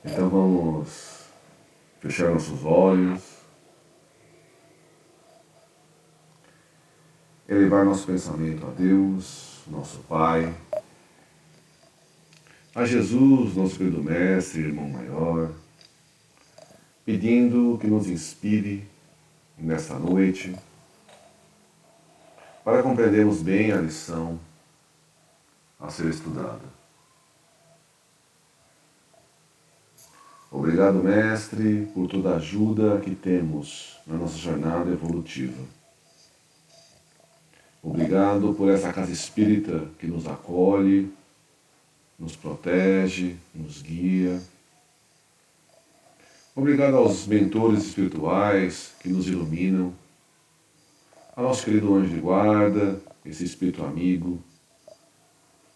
Então vamos fechar nossos olhos, elevar nosso pensamento a Deus, nosso Pai, a Jesus, nosso querido Mestre, irmão maior, pedindo que nos inspire nesta noite para compreendermos bem a lição a ser estudada. Obrigado, Mestre, por toda a ajuda que temos na nossa jornada evolutiva. Obrigado por essa casa espírita que nos acolhe, nos protege, nos guia. Obrigado aos mentores espirituais que nos iluminam, ao nosso querido anjo de guarda, esse espírito amigo,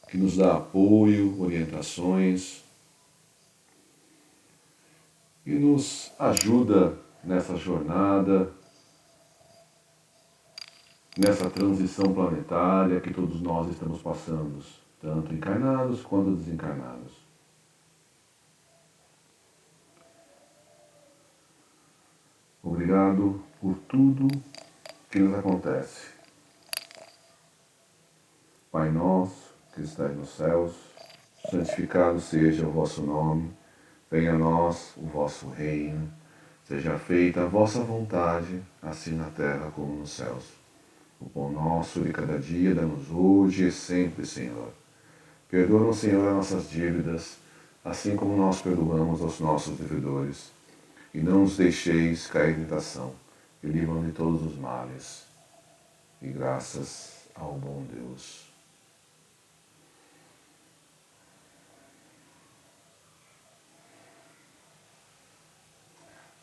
que nos dá apoio, orientações, e nos ajuda nessa jornada, nessa transição planetária que todos nós estamos passando, tanto encarnados quanto desencarnados. Obrigado por tudo que nos acontece. Pai nosso, que estais nos céus, santificado seja o vosso nome. Venha a nós o vosso reino, seja feita a vossa vontade, assim na terra como nos céus. O pão nosso de cada dia dá-nos hoje e sempre, Senhor. Perdoa-nos, Senhor, as nossas dívidas, assim como nós perdoamos aos nossos devedores. E não nos deixeis cair em tentação, e livra-nos de todos os males. E graças ao bom Deus.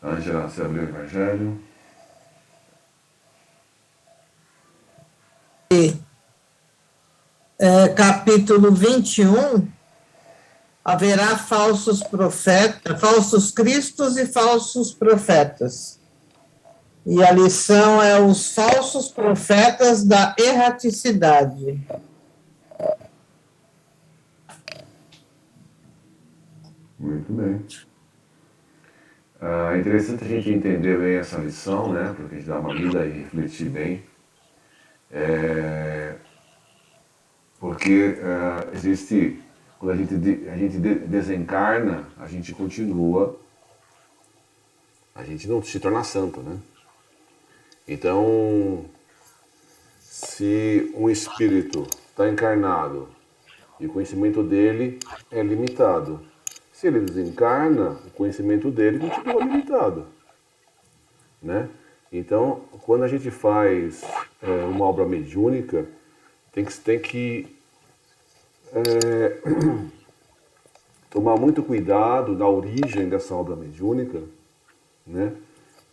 Ângela, você abriu o Evangelho? Capítulo 21, haverá falsos profetas, falsos cristos e falsos profetas. E a lição é os falsos profetas da erraticidade. Muito bem. É interessante a gente entender bem essa lição, né? Porque a gente dá uma lida e refletir bem. Porque existe, quando a gente desencarna, a gente continua, a gente não se torna santo, né? Então, se um espírito está encarnado e o conhecimento dele é limitado, se ele desencarna, o conhecimento dele continua limitado, né? Então, quando a gente faz uma obra mediúnica, tem que tomar muito cuidado na origem dessa obra mediúnica, né?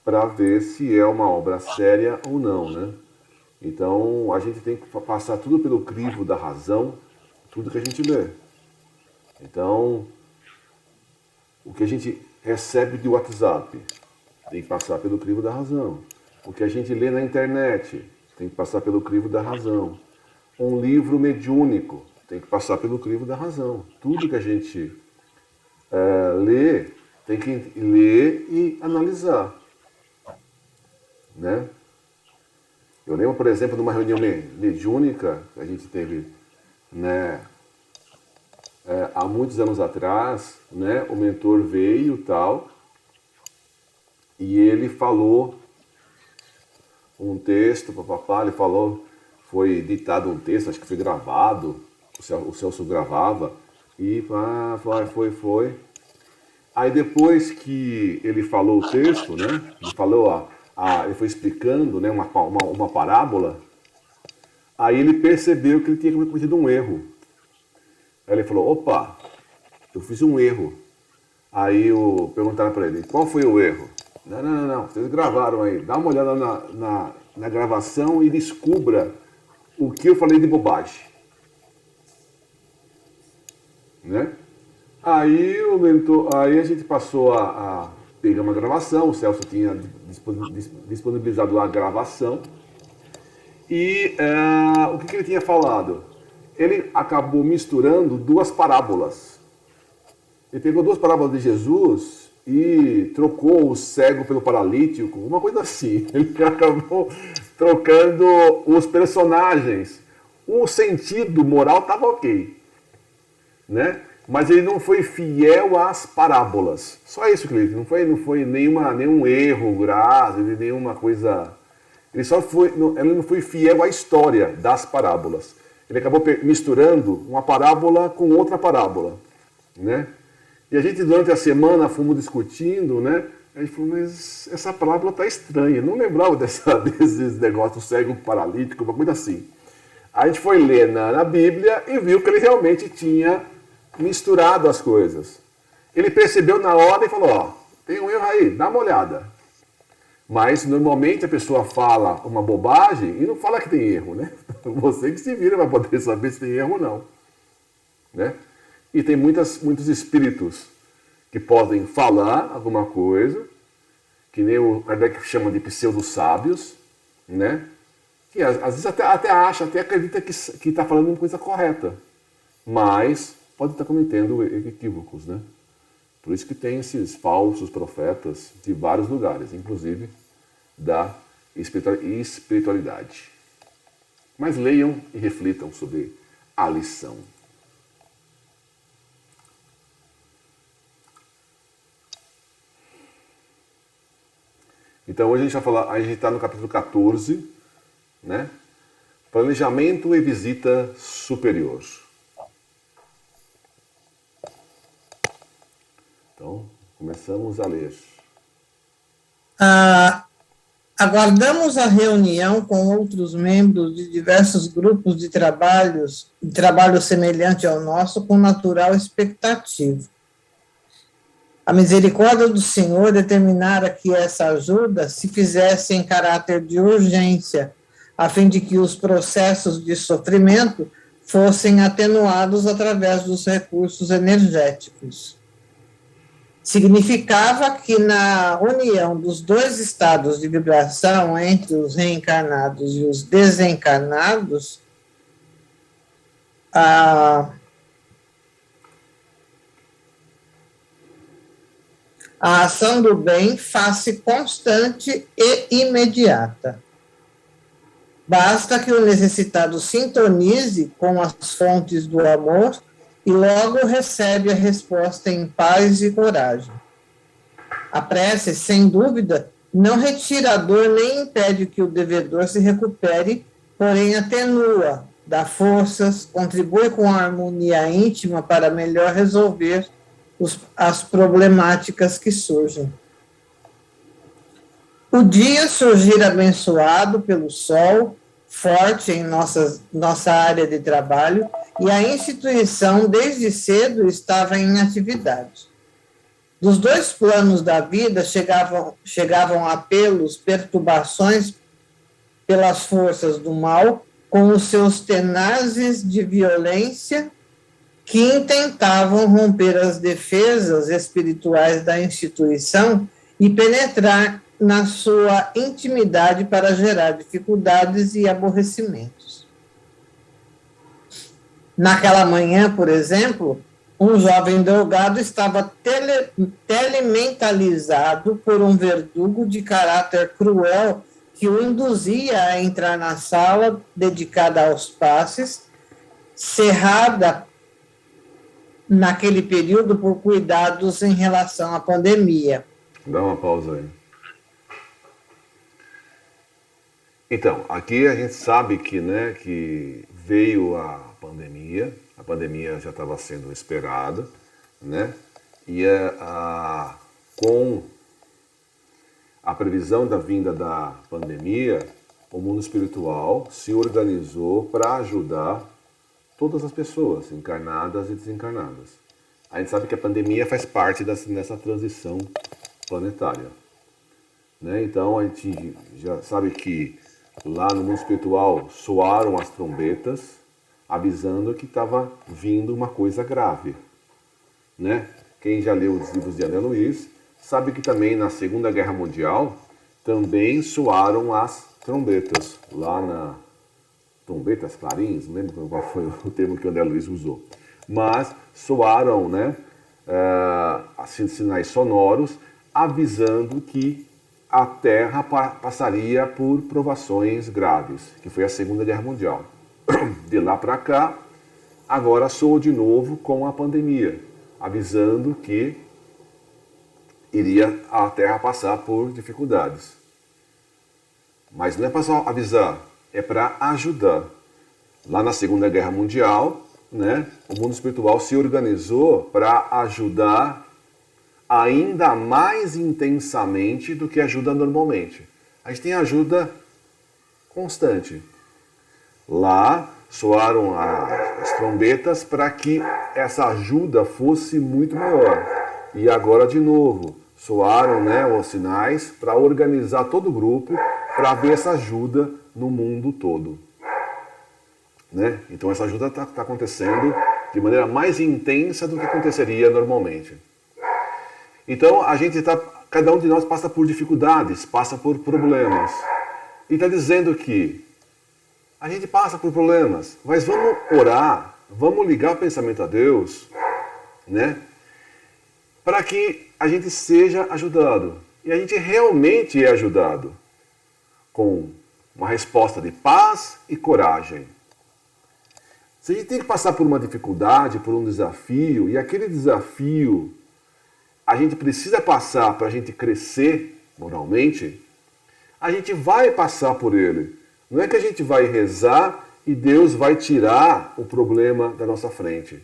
Para ver se é uma obra séria ou não, né? Então, a gente tem que passar tudo pelo crivo da razão, tudo que a gente lê. Então, o que a gente recebe de WhatsApp tem que passar pelo crivo da razão. O que a gente lê na internet tem que passar pelo crivo da razão. Um livro mediúnico tem que passar pelo crivo da razão. Tudo que a gente lê, tem que ler e analisar, né? Eu lembro, por exemplo, de uma reunião mediúnica que a gente teve, né, há muitos anos atrás, né? O mentor veio e tal, e ele falou um texto, papapá, ele falou, foi ditado um texto, acho que foi gravado, o Celso gravava, e foi. Aí depois que ele falou o texto, né? Ele falou, ele foi explicando, né, uma parábola, aí ele percebeu que ele tinha cometido um erro. Aí ele falou, opa, eu fiz um erro. Aí perguntaram para ele, qual foi o erro? Não, vocês gravaram aí, dá uma olhada na gravação e descubra o que eu falei de bobagem. Né? Aí a gente passou a pegar uma gravação, o Celso tinha disponibilizado a gravação, e o que ele tinha falado? Ele acabou misturando duas parábolas. Ele pegou duas parábolas de Jesus e trocou o cego pelo paralítico, uma coisa assim. Ele acabou trocando os personagens. O sentido moral estava ok, né? Mas ele não foi fiel às parábolas. Só isso, Cleiton. Não foi nenhum erro grave, nenhuma coisa. Ele não foi fiel à história das parábolas. Ele acabou misturando uma parábola com outra parábola, né? E a gente durante a semana fomos discutindo, né? A gente falou, mas essa parábola está estranha. Não lembrava desses negócios cego paralítico, uma coisa assim. A gente foi ler na Bíblia e viu que ele realmente tinha misturado as coisas. Ele percebeu na hora e falou, ó, tem um erro aí, dá uma olhada. Mas normalmente a pessoa fala uma bobagem e não fala que tem erro, né? Você que se vira para poder saber se tem erro ou não, né? E tem muitos espíritos que podem falar alguma coisa, que nem o Kardec chama de pseudo-sábios, né? Que às vezes até acha, até acredita que está falando uma coisa correta, mas pode estar cometendo equívocos, né? Por isso que tem esses falsos profetas de vários lugares, inclusive da espiritualidade. Mas leiam e reflitam sobre a lição. Então hoje a gente vai falar, a gente está no capítulo 14, né? Planejamento e visita superior. Então, começamos a ler. Aguardamos a reunião com outros membros de diversos grupos de trabalho semelhante ao nosso, com natural expectativa. A misericórdia do Senhor determinara que essa ajuda se fizesse em caráter de urgência, a fim de que os processos de sofrimento fossem atenuados através dos recursos energéticos. Significava que na união dos dois estados de vibração entre os reencarnados e os desencarnados, a ação do bem faz-se constante e imediata. Basta que o necessitado sintonize com as fontes do amor e logo recebe a resposta em paz e coragem. A prece, sem dúvida, não retira a dor nem impede que o devedor se recupere, porém atenua, dá forças, contribui com a harmonia íntima para melhor resolver as problemáticas que surgem. O dia surgir abençoado pelo sol, forte em nossa área de trabalho, e a instituição, desde cedo, estava em atividade. Dos dois planos da vida chegavam apelos, perturbações pelas forças do mal, com os seus tenazes de violência, que intentavam romper as defesas espirituais da instituição e penetrar na sua intimidade para gerar dificuldades e aborrecimentos. Naquela manhã, por exemplo, um jovem drogado estava telementalizado por um verdugo de caráter cruel que o induzia a entrar na sala dedicada aos passes, cerrada naquele período por cuidados em relação à pandemia. Dá uma pausa aí. Então, aqui a gente sabe que, né, que veio a pandemia já estava sendo esperada, né, e com a previsão da vinda da pandemia, o mundo espiritual se organizou para ajudar todas as pessoas, encarnadas e desencarnadas. A gente sabe que a pandemia faz parte dessa transição planetária, né? Então a gente já sabe que lá no mundo espiritual soaram as trombetas avisando que estava vindo uma coisa grave, né? Quem já leu os livros de André Luiz sabe que também na Segunda Guerra Mundial também soaram as trombetas lá na trombetas, clarins, não lembro qual foi o termo que o André Luiz usou, mas soaram, né, sinais sonoros, avisando que a Terra passaria por provações graves, que foi a Segunda Guerra Mundial. De lá para cá, agora soou de novo com a pandemia, avisando que iria a Terra passar por dificuldades. Mas não é para só avisar, é para ajudar. Lá na Segunda Guerra Mundial, né, o mundo espiritual se organizou para ajudar ainda mais intensamente do que ajuda normalmente. A gente tem ajuda constante. Lá soaram as trombetas para que essa ajuda fosse muito maior. E agora de novo, soaram, né, os sinais para organizar todo o grupo para ver essa ajuda no mundo todo. Né? Então essa ajuda está acontecendo de maneira mais intensa do que aconteceria normalmente. Então cada um de nós passa por dificuldades, passa por problemas. E está dizendo que a gente passa por problemas, mas vamos orar, vamos ligar o pensamento a Deus, né? Para que a gente seja ajudado. E a gente realmente é ajudado com uma resposta de paz e coragem. Se a gente tem que passar por uma dificuldade, por um desafio, e aquele desafio a gente precisa passar para a gente crescer moralmente, a gente vai passar por ele. Não é que a gente vai rezar e Deus vai tirar o problema da nossa frente.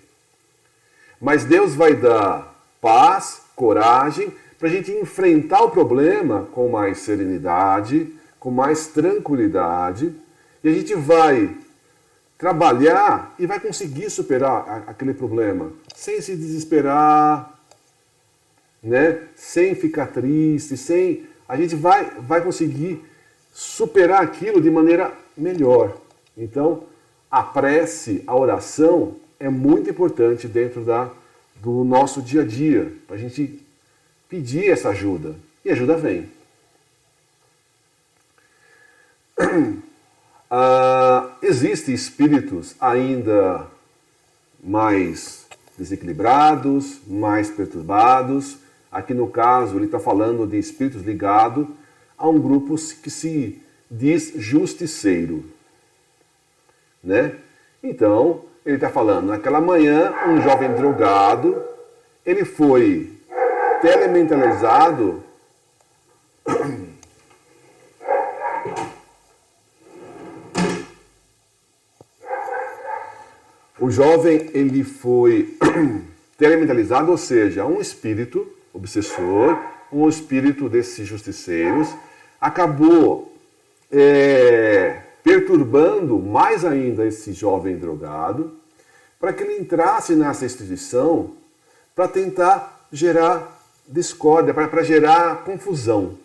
Mas Deus vai dar paz, coragem, para a gente enfrentar o problema com mais serenidade, com mais tranquilidade, e a gente vai trabalhar e vai conseguir superar aquele problema, sem se desesperar, né? Sem ficar triste, a gente vai conseguir superar aquilo de maneira melhor. Então, a prece, a oração é muito importante dentro do nosso dia a dia, para a gente pedir essa ajuda. E a ajuda vem. Existem espíritos ainda mais desequilibrados, mais perturbados. Aqui no caso, ele está falando de espíritos ligados a um grupo que se diz justiceiro. Né? Então, ele está falando, naquela manhã, um jovem drogado, ele foi telementalizado o jovem, ele foi telementalizado, ou seja, um espírito obsessor, um espírito desses justiceiros, acabou perturbando mais ainda esse jovem drogado, para que ele entrasse nessa instituição para tentar gerar discórdia, para gerar confusão.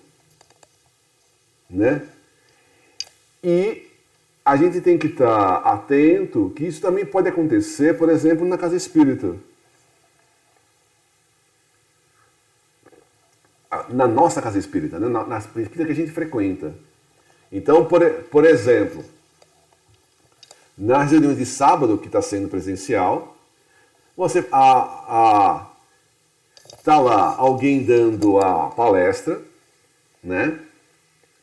Né? E a gente tem que estar atento que isso também pode acontecer, por exemplo, na casa espírita. Na nossa casa espírita, né? Na espírita que a gente frequenta. Então, por exemplo, nas reuniões de sábado, que está sendo presencial, você está lá alguém dando a palestra, né?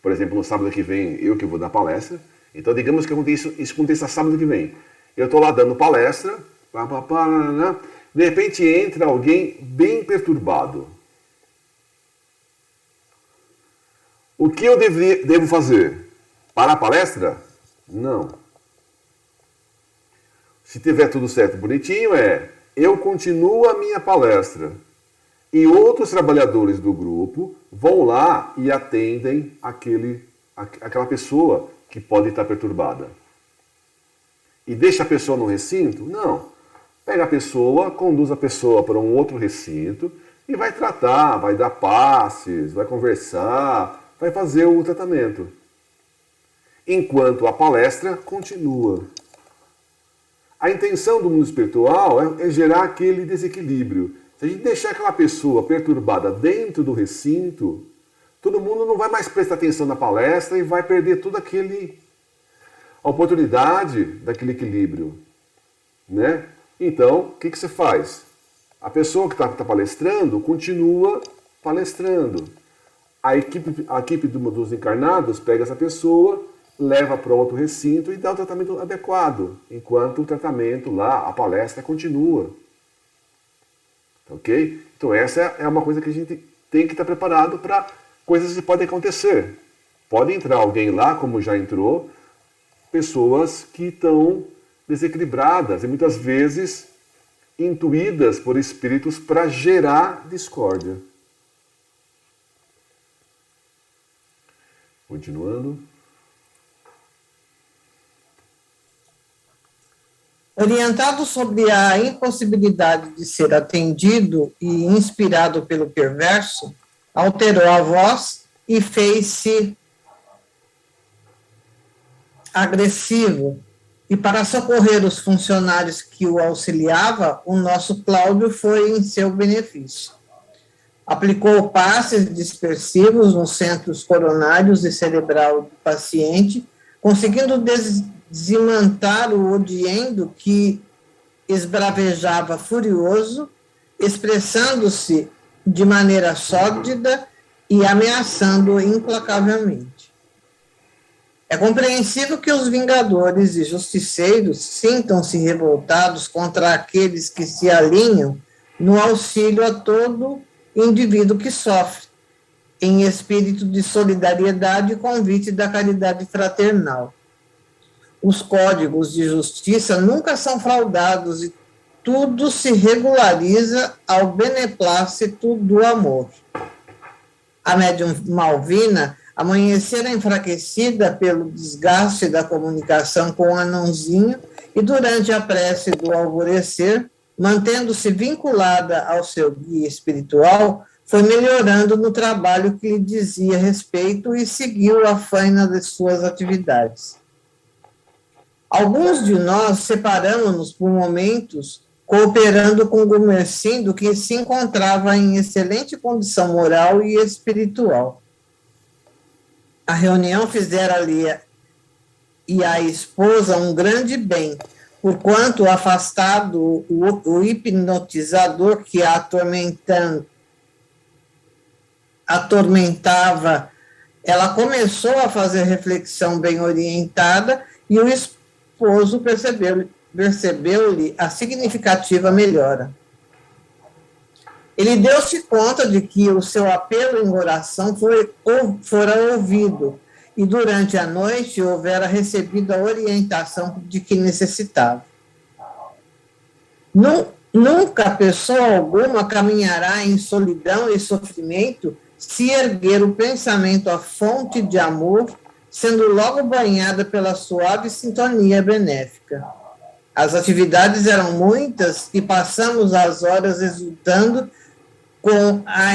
Por exemplo, no sábado que vem, eu que vou dar palestra. Então, digamos que isso aconteça sábado que vem. Eu estou lá dando palestra, de repente entra alguém bem perturbado. O que eu devo fazer? Parar a palestra? Não. Se tiver tudo certo, bonitinho, eu continuo a minha palestra. E outros trabalhadores do grupo vão lá e atendem aquela pessoa que pode estar perturbada. E deixa a pessoa no recinto? Não. Pega a pessoa, conduz a pessoa para um outro recinto e vai tratar, vai dar passes, vai conversar, vai fazer o tratamento. Enquanto a palestra continua. A intenção do mundo espiritual é gerar aquele desequilíbrio. Se a gente deixar aquela pessoa perturbada dentro do recinto, todo mundo não vai mais prestar atenção na palestra e vai perder toda a oportunidade daquele equilíbrio. Né? Então, o que você faz? A pessoa que está palestrando continua palestrando. A equipe dos encarnados pega essa pessoa, leva para outro recinto e dá o tratamento adequado, enquanto o tratamento lá, a palestra continua. Ok? Então essa é uma coisa que a gente tem que estar preparado para coisas que podem acontecer. Pode entrar alguém lá, como já entrou, pessoas que estão desequilibradas e muitas vezes intuídas por espíritos para gerar discórdia. Continuando. Orientado sobre a impossibilidade de ser atendido e inspirado pelo perverso, alterou a voz e fez-se agressivo. E para socorrer os funcionários que o auxiliavam, o nosso Cláudio foi em seu benefício. Aplicou passes dispersivos nos centros coronários e cerebral do paciente, conseguindo desmantar o odiendo que esbravejava furioso, expressando-se de maneira sórdida e ameaçando implacavelmente. É compreensível que os vingadores e justiceiros sintam-se revoltados contra aqueles que se alinham no auxílio a todo indivíduo que sofre, em espírito de solidariedade e convite da caridade fraternal. Os códigos de justiça nunca são fraudados e tudo se regulariza ao beneplácito do amor. A médium Malvina amanhecera enfraquecida pelo desgaste da comunicação com o anãozinho e durante a prece do alvorecer, mantendo-se vinculada ao seu guia espiritual, foi melhorando no trabalho que lhe dizia respeito e seguiu a faina de suas atividades. Alguns de nós separamos-nos por momentos, cooperando com o Gumercindo, que se encontrava em excelente condição moral e espiritual. A reunião fizera-lhe e a esposa um grande bem, porquanto, afastado o hipnotizador que a atormentava, ela começou a fazer reflexão bem orientada e o esposo percebeu-lhe a significativa melhora. Ele deu-se conta de que o seu apelo em oração fora ouvido e durante a noite houvera recebido a orientação de que necessitava. Nunca pessoa alguma caminhará em solidão e sofrimento se erguer o pensamento à fonte de amor, sendo logo banhada pela suave sintonia benéfica. As atividades eram muitas e passamos as horas exultando com a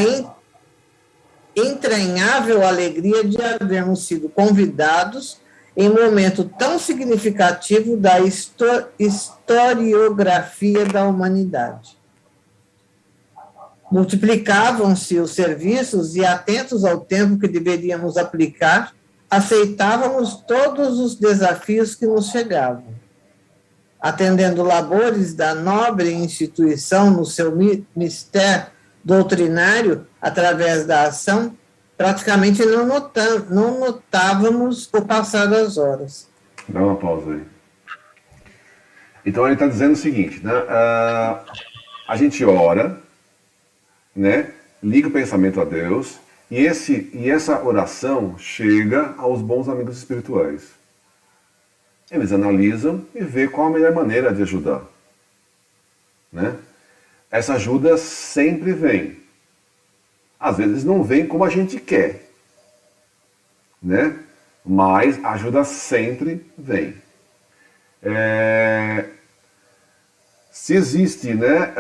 entranhável alegria de havermos sido convidados em momento tão significativo da historiografia da humanidade. Multiplicavam-se os serviços e, atentos ao tempo que deveríamos aplicar, aceitávamos todos os desafios que nos chegavam. Atendendo labores da nobre instituição no seu mistério doutrinário, através da ação, praticamente não notávamos o passar das horas. Dá uma pausa aí. Então ele está dizendo o seguinte, né? A gente ora, né? Liga o pensamento a Deus e essa oração chega aos bons amigos espirituais. Eles analisam e vê qual a melhor maneira de ajudar, né? Essa ajuda sempre vem. Às vezes não vem como a gente quer, né? Mas a ajuda sempre vem. Se existe, né,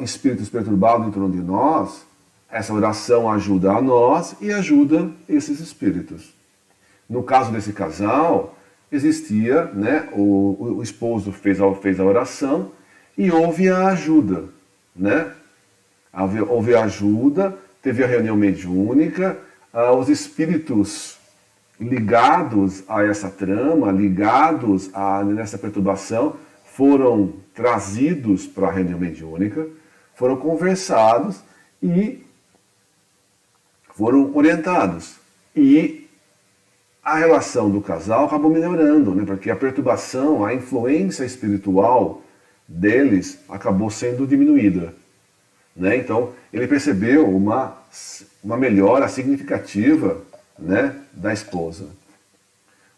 espíritos perturbados em torno de nós, essa oração ajuda a nós e ajuda esses espíritos. No caso desse casal, existia, né, o esposo fez a oração e houve a ajuda, né? Houve a ajuda, teve a reunião mediúnica, os espíritos ligados a essa trama, ligados nessa perturbação, foram trazidos para a reunião mediúnica, foram conversados e foram orientados. E a relação do casal acabou melhorando, né? Porque a perturbação, a influência espiritual deles acabou sendo diminuída, né? Então, ele percebeu uma melhora significativa, né, da esposa.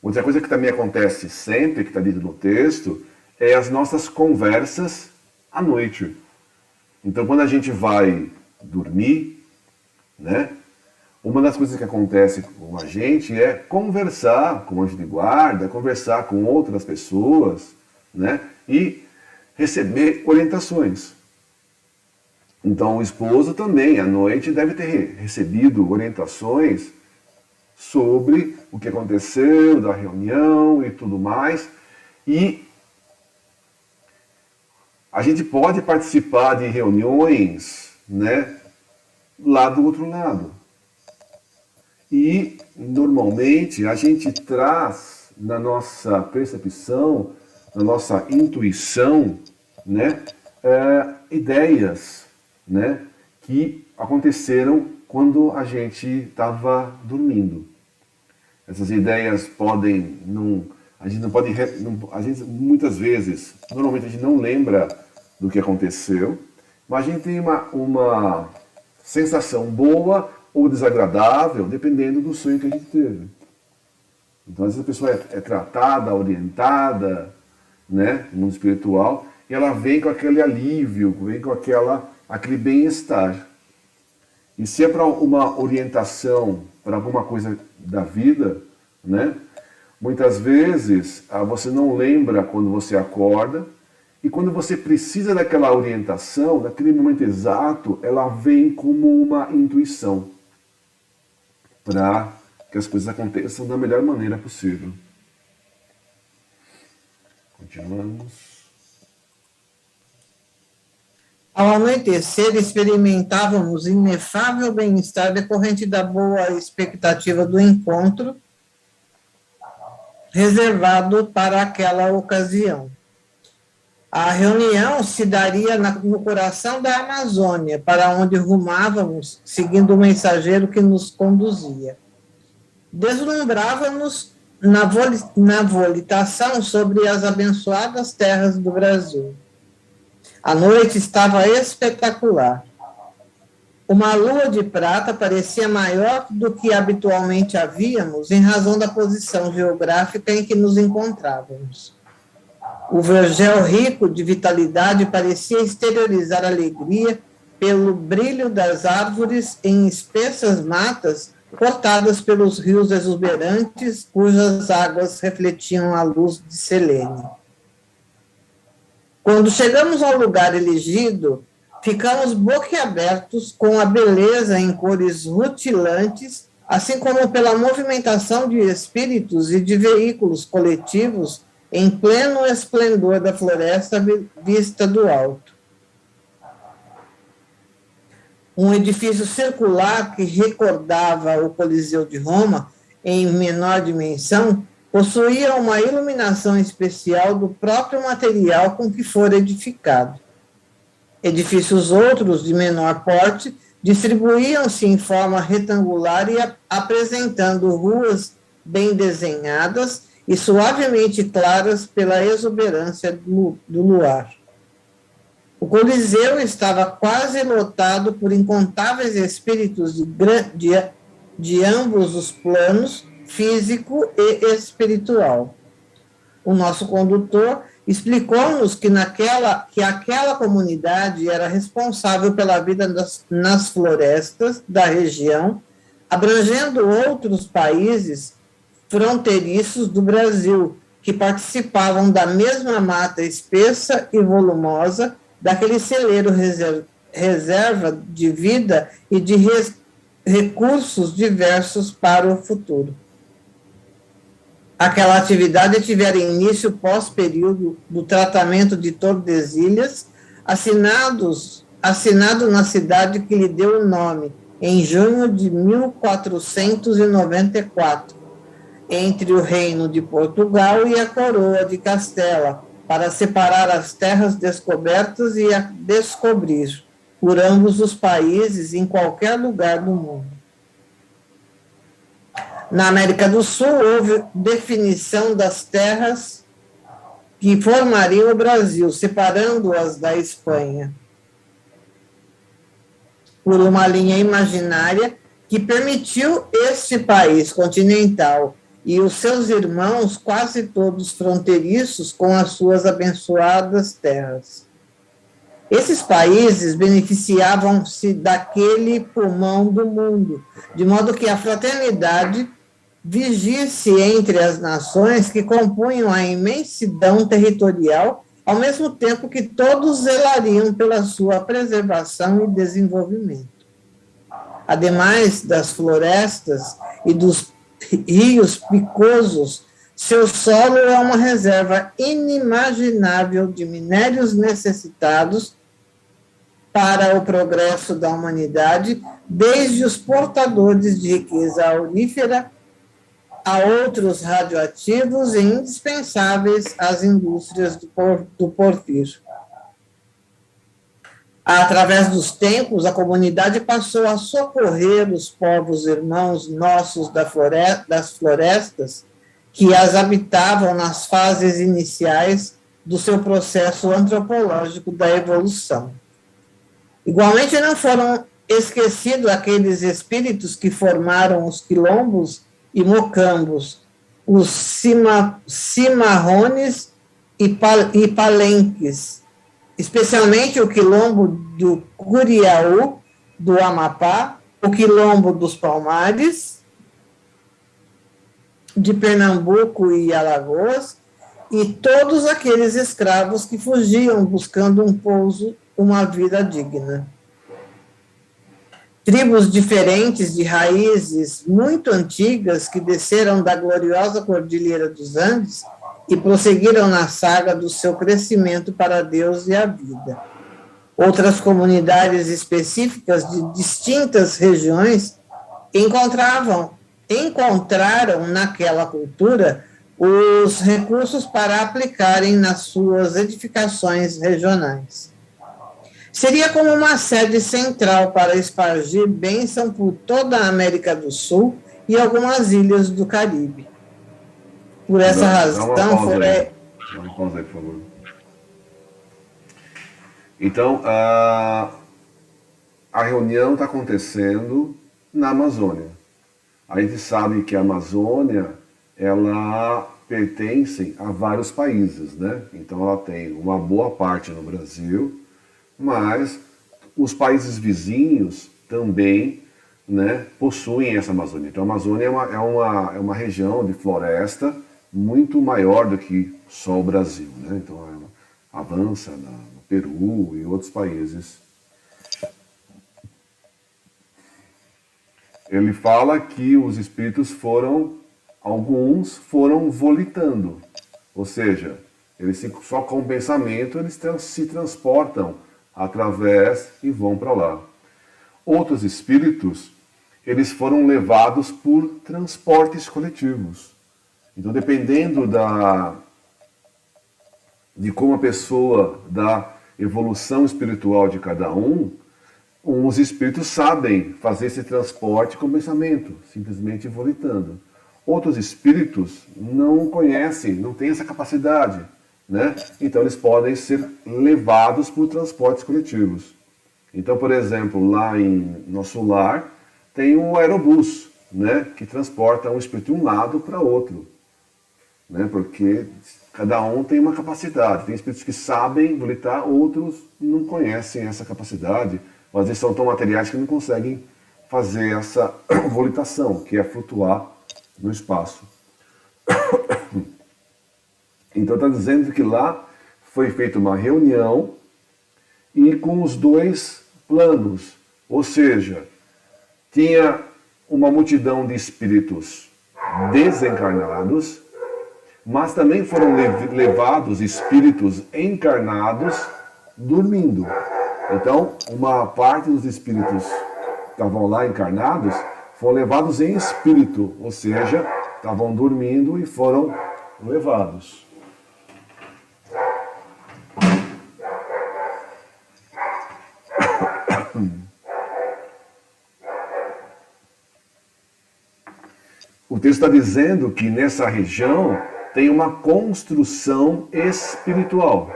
Outra coisa que também acontece sempre, que está dito no texto, é as nossas conversas à noite. Então, quando a gente vai dormir, né, uma das coisas que acontece com a gente é conversar com o anjo de guarda, conversar com outras pessoas, né, e receber orientações. Então, o esposo também, à noite, deve ter recebido orientações sobre o que aconteceu, da reunião e tudo mais. E a gente pode participar de reuniões, né, lá do outro lado. E, normalmente, a gente traz na nossa percepção, na nossa intuição, né, ideias, né, que aconteceram quando a gente estava dormindo. Essas ideias podem não, a gente não pode, a gente muitas vezes, normalmente a gente não lembra do que aconteceu, mas a gente tem uma sensação boa ou desagradável, dependendo do sonho que a gente teve. Então, às vezes a pessoa é tratada, orientada, né, no mundo espiritual, e ela vem com aquele alívio, vem com aquele bem-estar. E se é para uma orientação, para alguma coisa da vida, né, muitas vezes você não lembra quando você acorda, e quando você precisa daquela orientação, naquele momento exato, ela vem como uma intuição, para que as coisas aconteçam da melhor maneira possível. Continuamos. Ao anoitecer, experimentávamos inefável bem-estar decorrente da boa expectativa do encontro reservado para aquela ocasião. A reunião se daria no coração da Amazônia, para onde rumávamos, seguindo o mensageiro que nos conduzia. Deslumbrávamos na volitação sobre as abençoadas terras do Brasil. A noite estava espetacular. Uma lua de prata parecia maior do que habitualmente havíamos, em razão da posição geográfica em que nos encontrávamos. O vergel rico de vitalidade parecia exteriorizar alegria pelo brilho das árvores em espessas matas cortadas pelos rios exuberantes, cujas águas refletiam a luz de selênio. Quando chegamos ao lugar elegido, ficamos boquiabertos com a beleza em cores rutilantes, assim como pela movimentação de espíritos e de veículos coletivos em pleno esplendor da floresta vista do alto. Um edifício circular que recordava o Coliseu de Roma, em menor dimensão, possuía uma iluminação especial do próprio material com que fora edificado. Edifícios outros, de menor porte, distribuíam-se em forma retangular e apresentando ruas bem desenhadas e suavemente claras pela exuberância do luar. O Coliseu estava quase lotado por incontáveis espíritos de ambos os planos, físico e espiritual. O nosso condutor explicou-nos que aquela comunidade era responsável pela vida nas florestas da região, abrangendo outros países fronteiriços do Brasil, que participavam da mesma mata espessa e volumosa daquele celeiro reserva de vida e de recursos diversos para o futuro. Aquela atividade tivera início pós-período do tratamento de Tordesilhas, assinado na cidade que lhe deu o nome, em junho de 1494, entre o Reino de Portugal e a Coroa de Castela, para separar as terras descobertas e a descobrir, por ambos os países em qualquer lugar do mundo. Na América do Sul, houve definição das terras que formariam o Brasil, separando-as da Espanha, por uma linha imaginária que permitiu este país continental e os seus irmãos, quase todos fronteiriços, com as suas abençoadas terras. Esses países beneficiavam-se daquele pulmão do mundo, de modo que a fraternidade vigisse entre as nações que compunham a imensidão territorial, ao mesmo tempo que todos zelariam pela sua preservação e desenvolvimento. Ademais das florestas e dos rios picosos, seu solo é uma reserva inimaginável de minérios necessitados para o progresso da humanidade, desde os portadores de riqueza aurífera a outros radioativos e indispensáveis às indústrias do porfírio. Através dos tempos, a comunidade passou a socorrer os povos irmãos nossos das florestas que as habitavam nas fases iniciais do seu processo antropológico da evolução. Igualmente, não foram esquecidos aqueles espíritos que formaram os quilombos e mocambos, os cimarrones e palenques, especialmente o quilombo do Curiaú, do Amapá, o quilombo dos Palmares, de Pernambuco e Alagoas, e todos aqueles escravos que fugiam buscando um pouso, uma vida digna. Tribos diferentes de raízes muito antigas que desceram da gloriosa Cordilheira dos Andes e prosseguiram na saga do seu crescimento para Deus e a vida. Outras comunidades específicas de distintas regiões encontraram naquela cultura os recursos para aplicarem nas suas edificações regionais. Seria como uma sede central para espargir bênção por toda a América do Sul e algumas ilhas do Caribe. Por essa razão, Dá uma pausa aí, por favor. Então, a reunião está acontecendo na Amazônia. A gente sabe que a Amazônia, ela pertence a vários países, né? Então, ela tem uma boa parte no Brasil, mas os países vizinhos também, né, possuem essa Amazônia. Então, a Amazônia é uma região de floresta muito maior do que só o Brasil, né? Então, ela avança no Peru e outros países. Ele fala que os espíritos alguns foram volitando, ou seja, eles só com o pensamento eles se transportam através e vão para lá. Outros espíritos, eles foram levados por transportes coletivos. Então, dependendo de como a pessoa, da evolução espiritual de cada uns espíritos sabem fazer esse transporte com pensamento, simplesmente volitando. Outros espíritos não conhecem, não têm essa capacidade, né? Então eles podem ser levados por transportes coletivos. Então, por exemplo, lá em nosso lar tem um aerobus, né, que transporta um espírito de um lado para outro, né? Porque cada um tem uma capacidade. Tem espíritos que sabem volitar, outros não conhecem essa capacidade, mas eles são tão materiais que não conseguem fazer essa volitação, que é flutuar no espaço. Então está dizendo que lá foi feita uma reunião e com os dois planos, ou seja, tinha uma multidão de espíritos desencarnados, mas também foram levados espíritos encarnados dormindo. Então, uma parte dos espíritos que estavam lá encarnados foram levados em espírito, ou seja, estavam dormindo e foram levados. texto está dizendo que nessa região tem uma construção espiritual.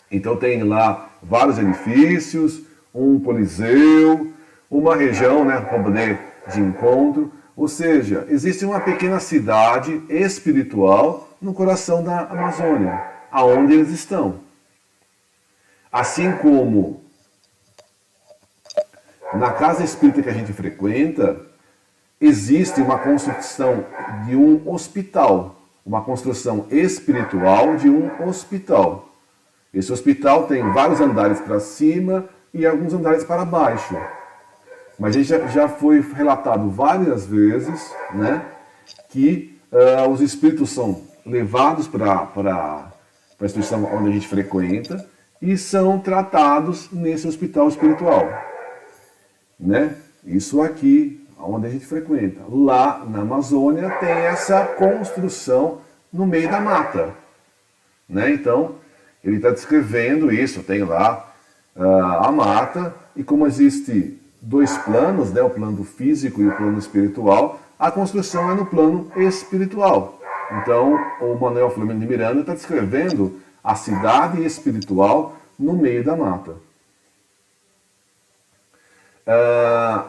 Então tem lá vários edifícios, um coliseu, uma região, né, para poder de encontro. Ou seja, existe uma pequena cidade espiritual no coração da Amazônia, aonde eles estão. Assim como na casa espírita que a gente frequenta, existe uma construção de um hospital, uma construção espiritual de um hospital. Esse hospital tem vários andares para cima e alguns andares para baixo. Mas já foi relatado várias vezes, né, que os espíritos são levados para a instituição onde a gente frequenta e são tratados nesse hospital espiritual. Né? Isso aqui, onde a gente frequenta. Lá na Amazônia tem essa construção no meio da mata. Né? Então, ele está descrevendo isso, tem lá a mata, e como existe dois planos, né, o plano físico e o plano espiritual, a construção é no plano espiritual. Então, o Manuel Filomeno de Miranda está descrevendo a cidade espiritual no meio da mata.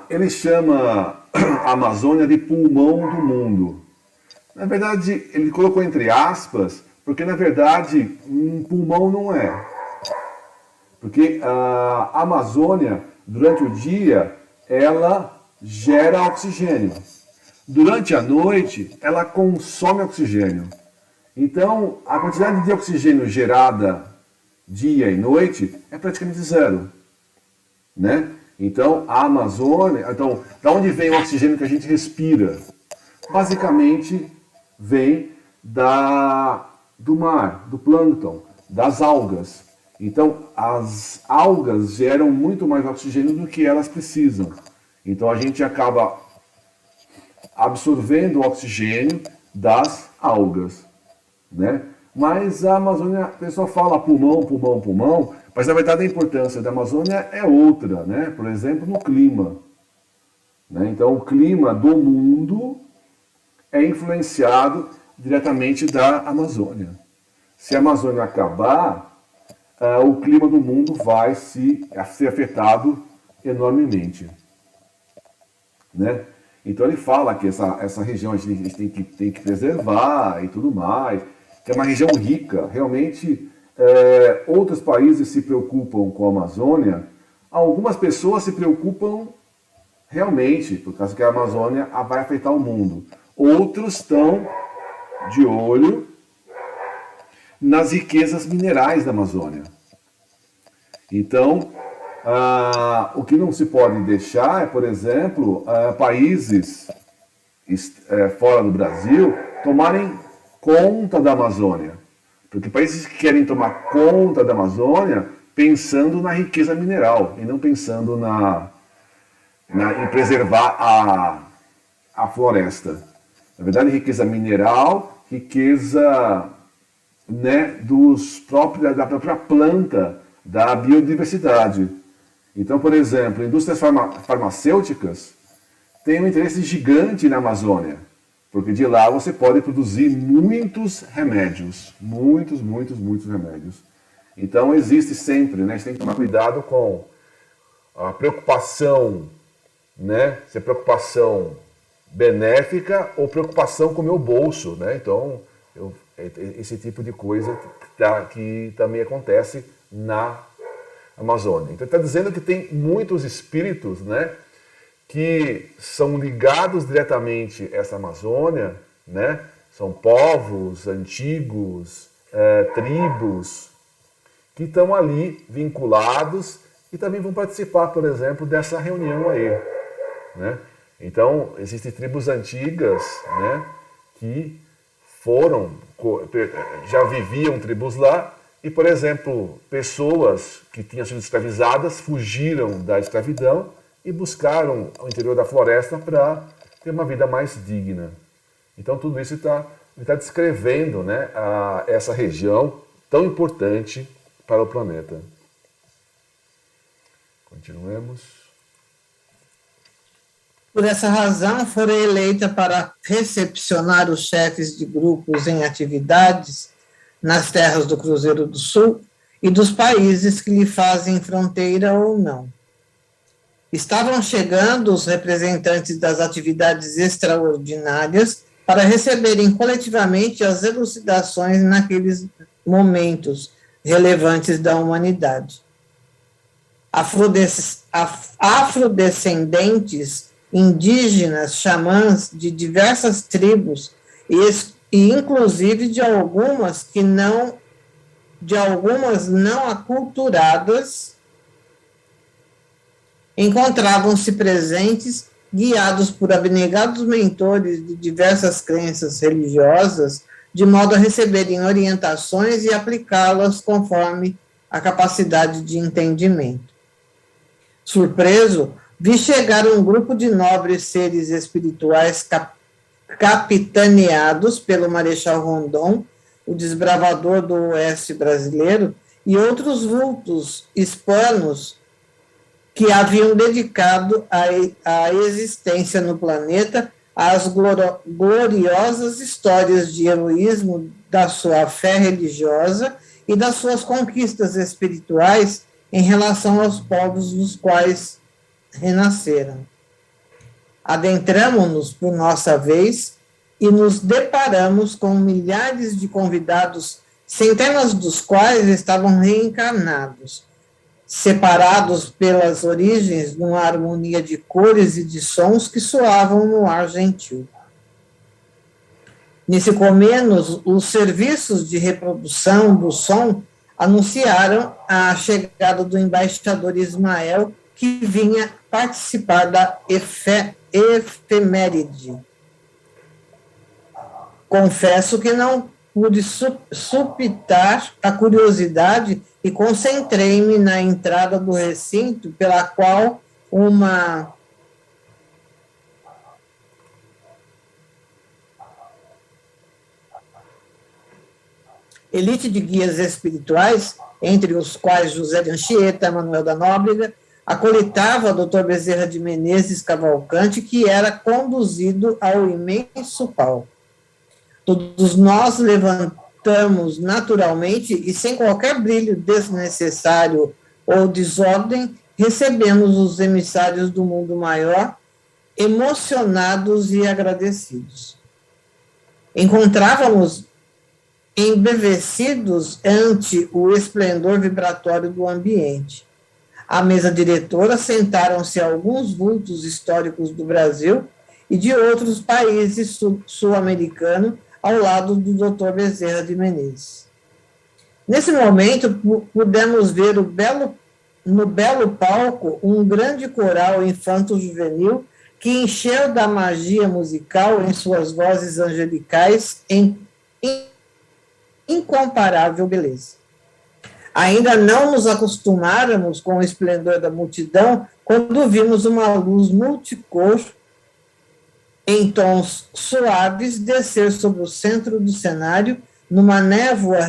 Ele chama a Amazônia de pulmão do mundo. Na verdade, ele colocou entre aspas, porque na verdade um pulmão não é. Porque a Amazônia, durante o dia, ela gera oxigênio. Durante a noite, ela consome oxigênio. Então, a quantidade de oxigênio gerada dia e noite é praticamente zero. Né? Então, a Amazônia... Então, da onde vem o oxigênio que a gente respira? Basicamente, vem do mar, do plâncton, das algas. Então, as algas geram muito mais oxigênio do que elas precisam. Então, a gente acaba absorvendo o oxigênio das algas. Né? Mas a Amazônia, o pessoal fala pulmão, pulmão, pulmão, mas na verdade a importância da Amazônia é outra, né? Por exemplo, no clima. Né? Então, o clima do mundo é influenciado diretamente da Amazônia. Se a Amazônia acabar, o clima do mundo vai ser afetado enormemente. Né? Então ele fala que essa região a gente tem que preservar e tudo mais, que é uma região rica. Realmente, outros países se preocupam com a Amazônia, algumas pessoas se preocupam realmente, por causa que a Amazônia vai afetar o mundo. Outros estão de olho nas riquezas minerais da Amazônia. Então, o que não se pode deixar é, por exemplo, países fora do Brasil tomarem conta da Amazônia. Porque países que querem tomar conta da Amazônia pensando na riqueza mineral e não pensando em preservar a floresta. Na verdade, riqueza mineral, riqueza, né, da própria planta, da biodiversidade. Então, por exemplo, indústrias farmacêuticas têm um interesse gigante na Amazônia, porque de lá você pode produzir muitos remédios, muitos remédios. Então existe sempre, né, a gente tem que tomar cuidado com a preocupação, né, se é preocupação benéfica ou preocupação com o meu bolso, né? Então, esse tipo de coisa que também acontece na Amazônia. Então, está dizendo que tem muitos espíritos, né, que são ligados diretamente a essa Amazônia, né? São povos antigos, tribos, que estão ali vinculados e também vão participar, por exemplo, dessa reunião aí, né? Então, existem tribos antigas, né, que já viviam tribos lá e, por exemplo, pessoas que tinham sido escravizadas fugiram da escravidão e buscaram o interior da floresta para ter uma vida mais digna. Então, tudo isso está descrevendo, né, essa região tão importante para o planeta. Continuemos. Por essa razão, fora eleita para recepcionar os chefes de grupos em atividades nas terras do Cruzeiro do Sul e dos países que lhe fazem fronteira ou não. Estavam chegando os representantes das atividades extraordinárias para receberem coletivamente as elucidações naqueles momentos relevantes da humanidade. Afrodescendentes, indígenas, xamãs de diversas tribos e inclusive de algumas não aculturadas, encontravam-se presentes, guiados por abnegados mentores de diversas crenças religiosas, de modo a receberem orientações e aplicá-las conforme a capacidade de entendimento. Surpreso, vi chegar um grupo de nobres seres espirituais capitaneados pelo Marechal Rondon, o desbravador do oeste brasileiro, e outros vultos hispanos que haviam dedicado a existência no planeta às gloriosas histórias de heroísmo da sua fé religiosa e das suas conquistas espirituais em relação aos povos dos quais renasceram. Adentramo-nos por nossa vez e nos deparamos com milhares de convidados, centenas dos quais estavam reencarnados, separados pelas origens numa harmonia de cores e de sons que soavam no ar gentil. Nesse começo, os serviços de reprodução do som anunciaram a chegada do embaixador Ismael, que vinha participar da efeméride. Confesso que não pude supitar a curiosidade e concentrei-me na entrada do recinto, pela qual uma elite de guias espirituais, entre os quais José de Anchieta, Manuel da Nóbrega, acolitava o Dr. Bezerra de Menezes Cavalcante, que era conduzido ao imenso palco. Todos nós levantamos naturalmente e sem qualquer brilho desnecessário ou desordem, recebemos os emissários do mundo maior, emocionados e agradecidos. Encontrávamos embevecidos ante o esplendor vibratório do ambiente. À mesa diretora sentaram-se alguns vultos históricos do Brasil e de outros países sul-americanos, ao lado do Dr. Bezerra de Menezes. Nesse momento, pudemos ver no belo palco um grande coral infanto-juvenil que encheu da magia musical em suas vozes angelicais em incomparável beleza. Ainda não nos acostumáramos com o esplendor da multidão quando vimos uma luz multicor em tons suaves descer sobre o centro do cenário numa névoa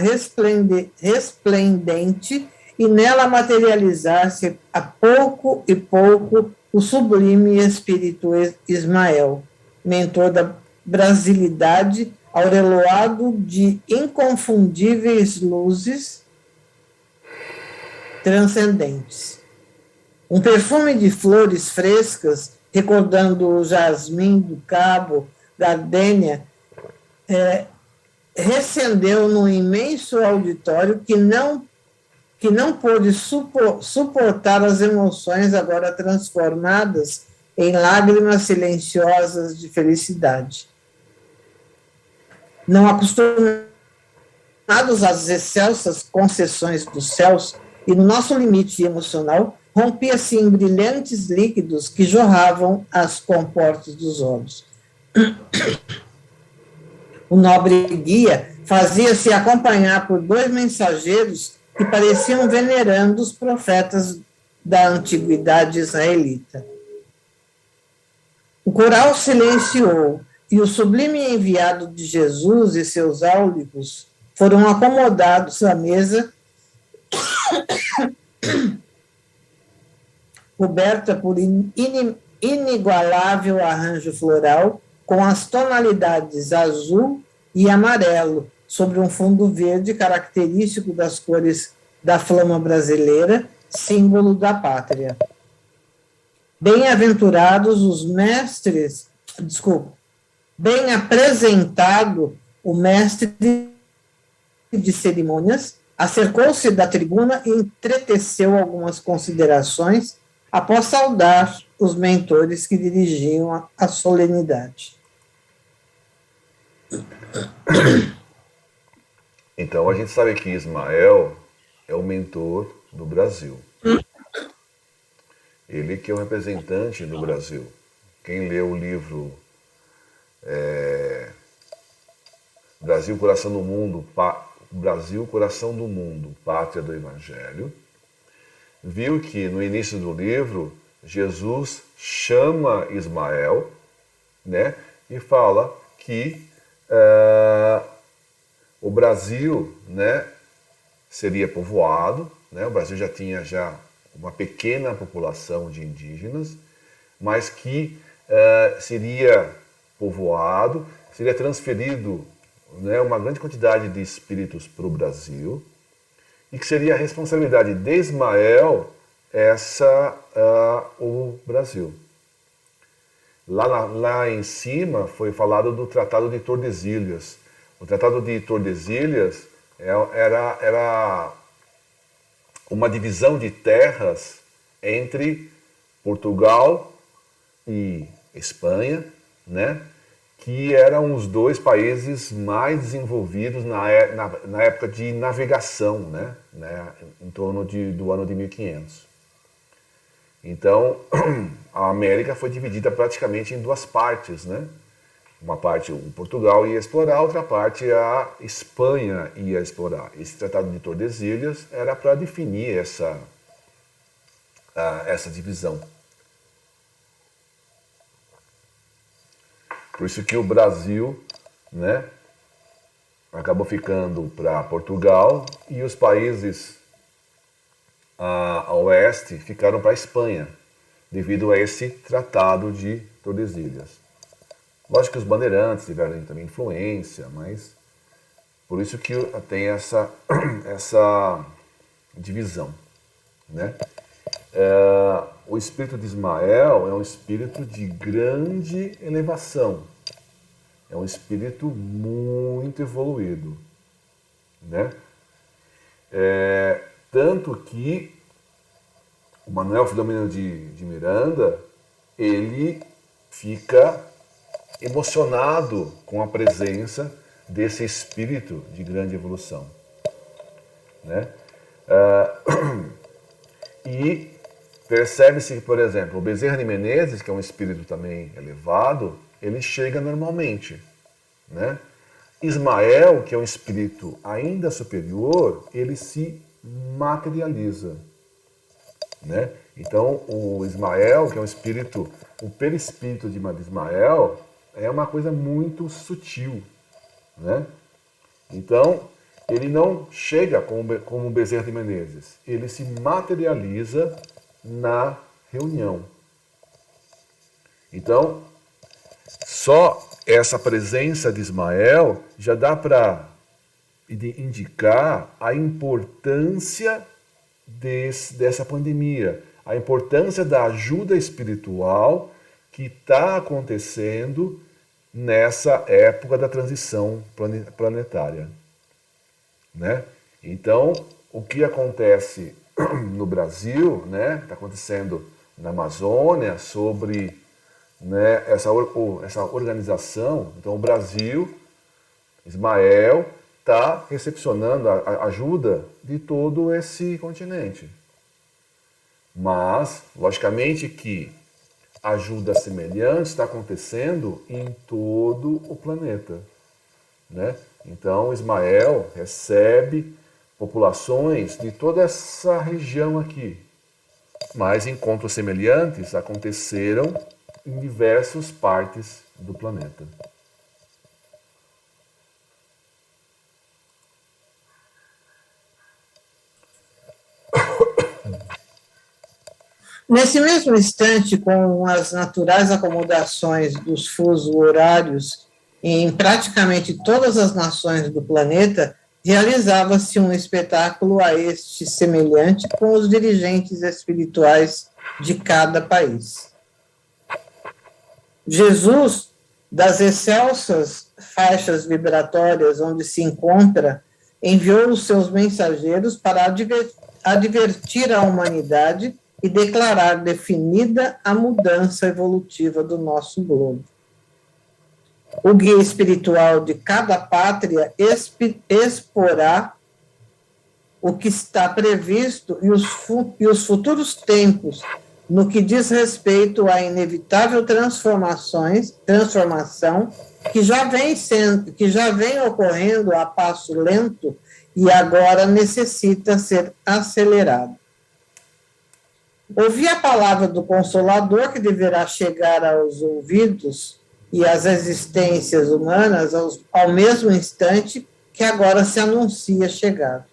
resplendente e nela materializar-se a pouco e pouco o sublime espírito Ismael, mentor da brasilidade, aureolado de inconfundíveis luzes transcendentes. Um perfume de flores frescas, recordando o jasmim do Cabo, gardênia, recendeu num imenso auditório que não pôde suportar as emoções agora transformadas em lágrimas silenciosas de felicidade. Não acostumados às excelsas concessões dos céus, e no nosso limite emocional, rompia-se em brilhantes líquidos que jorravam às comportas dos olhos. O nobre guia fazia-se acompanhar por dois mensageiros que pareciam venerando os profetas da antiguidade israelita. O coral silenciou, e o sublime enviado de Jesus e seus áulicos foram acomodados à mesa, coberta por inigualável arranjo floral com as tonalidades azul e amarelo, sobre um fundo verde característico das cores da flama brasileira, símbolo da pátria. Bem-aventurados os mestres, desculpa, bem apresentado o mestre de cerimônias, acercou-se da tribuna e entreteceu algumas considerações após saudar os mentores que dirigiam a solenidade. Então a gente sabe que Ismael é o mentor do Brasil. Ele que é o representante do Brasil. Quem leu o livro Brasil, Coração do Mundo, Brasil, Coração do Mundo, Pátria do Evangelho, viu que no início do livro Jesus chama Ismael, né, e fala que o Brasil, né, seria povoado, né, o Brasil já tinha uma pequena população de indígenas, mas que seria povoado, seria transferido, né, uma grande quantidade de espíritos para o Brasil, e que seria a responsabilidade de Ismael o Brasil. Lá em cima foi falado do Tratado de Tordesilhas. O Tratado de Tordesilhas era uma divisão de terras entre Portugal e Espanha, né, que eram os dois países mais desenvolvidos na época de navegação, né, em torno do ano de 1500. Então, a América foi dividida praticamente em duas partes, né? Uma parte o Portugal ia explorar, outra parte a Espanha ia explorar. Esse Tratado de Tordesilhas era para definir essa divisão. Por isso que o Brasil, né, acabou ficando para Portugal e os países a oeste ficaram para a Espanha, devido a esse Tratado de Tordesilhas. Lógico que os bandeirantes tiveram também influência, mas por isso que tem essa divisão, né? O espírito de Ismael é um espírito de grande elevação, é um espírito muito evoluído, né? Tanto que o Manuel Filomeno de Miranda, ele fica emocionado com a presença desse espírito de grande evolução, né? E percebe-se que, por exemplo, o Bezerra de Menezes, que é um espírito também elevado, ele chega normalmente, né? Ismael, que é um espírito ainda superior, ele se materializa, né? Então, o Ismael, que é um espírito, o perispírito de Ismael, é uma coisa muito sutil, né? Então, ele não chega como o Bezerra de Menezes, ele se materializa na reunião. Então, só essa presença de Ismael já dá para indicar a importância dessa pandemia, a importância da ajuda espiritual que está acontecendo nessa época da transição planetária, né? Então, o que acontece no Brasil, né, está acontecendo na Amazônia sobre, né, essa organização. Então, o Brasil, Ismael, está recepcionando a ajuda de todo esse continente. Mas, logicamente que ajuda semelhante está acontecendo em todo o planeta, né? Então, Ismael recebe populações de toda essa região aqui. Mas encontros semelhantes aconteceram em diversas partes do planeta. Nesse mesmo instante, com as naturais acomodações dos fusos horários em praticamente todas as nações do planeta, realizava-se um espetáculo a este semelhante com os dirigentes espirituais de cada país. Jesus, das excelsas faixas vibratórias onde se encontra, enviou os seus mensageiros para advertir a humanidade e declarar definida a mudança evolutiva do nosso globo. O guia espiritual de cada pátria exporá o que está previsto e os futuros tempos no que diz respeito à inevitável transformação que já vem ocorrendo a passo lento e agora necessita ser acelerado. Ouvi a palavra do Consolador que deverá chegar aos ouvidos e às existências humanas ao mesmo instante que agora se anuncia chegar.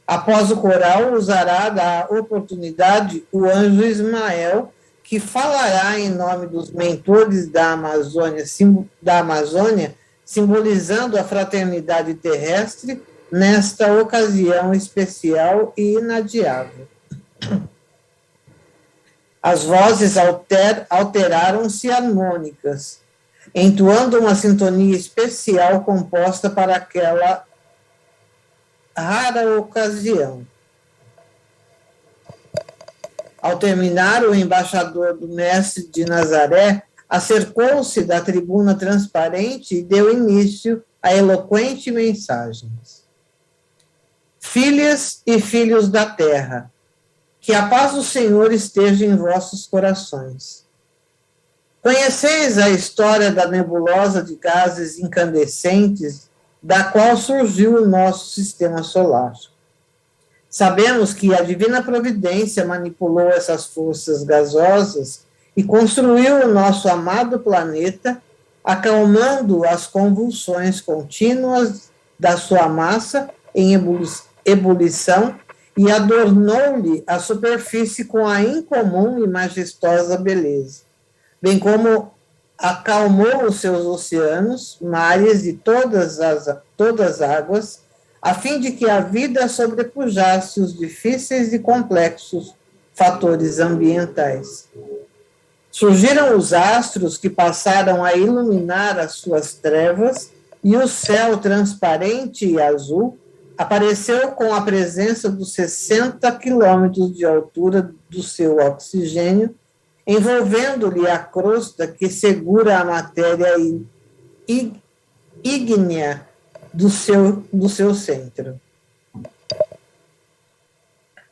Após o coral, usará da oportunidade o anjo Ismael, que falará em nome dos mentores da Amazônia, simbolizando a fraternidade terrestre nesta ocasião especial e inadiável. As vozes alteraram-se harmônicas, entoando uma sintonia especial composta para aquela rara ocasião. Ao terminar, o embaixador do Mestre de Nazaré acercou-se da tribuna transparente e deu início a eloquente mensagens. Filhas e filhos da terra, que a paz do Senhor esteja em vossos corações. Conheceis a história da nebulosa de gases incandescentes da qual surgiu o nosso sistema solar. Sabemos que a divina providência manipulou essas forças gasosas e construiu o nosso amado planeta, acalmando as convulsões contínuas da sua massa em ebulição e adornou-lhe a superfície com a incomum e majestosa beleza, bem como acalmou os seus oceanos, mares e todas as águas, a fim de que a vida sobrepujasse os difíceis e complexos fatores ambientais. Surgiram os astros que passaram a iluminar as suas trevas e o céu transparente e azul apareceu com a presença dos 60 quilômetros de altura do seu oxigênio, envolvendo-lhe a crosta que segura a matéria ígnea do seu centro.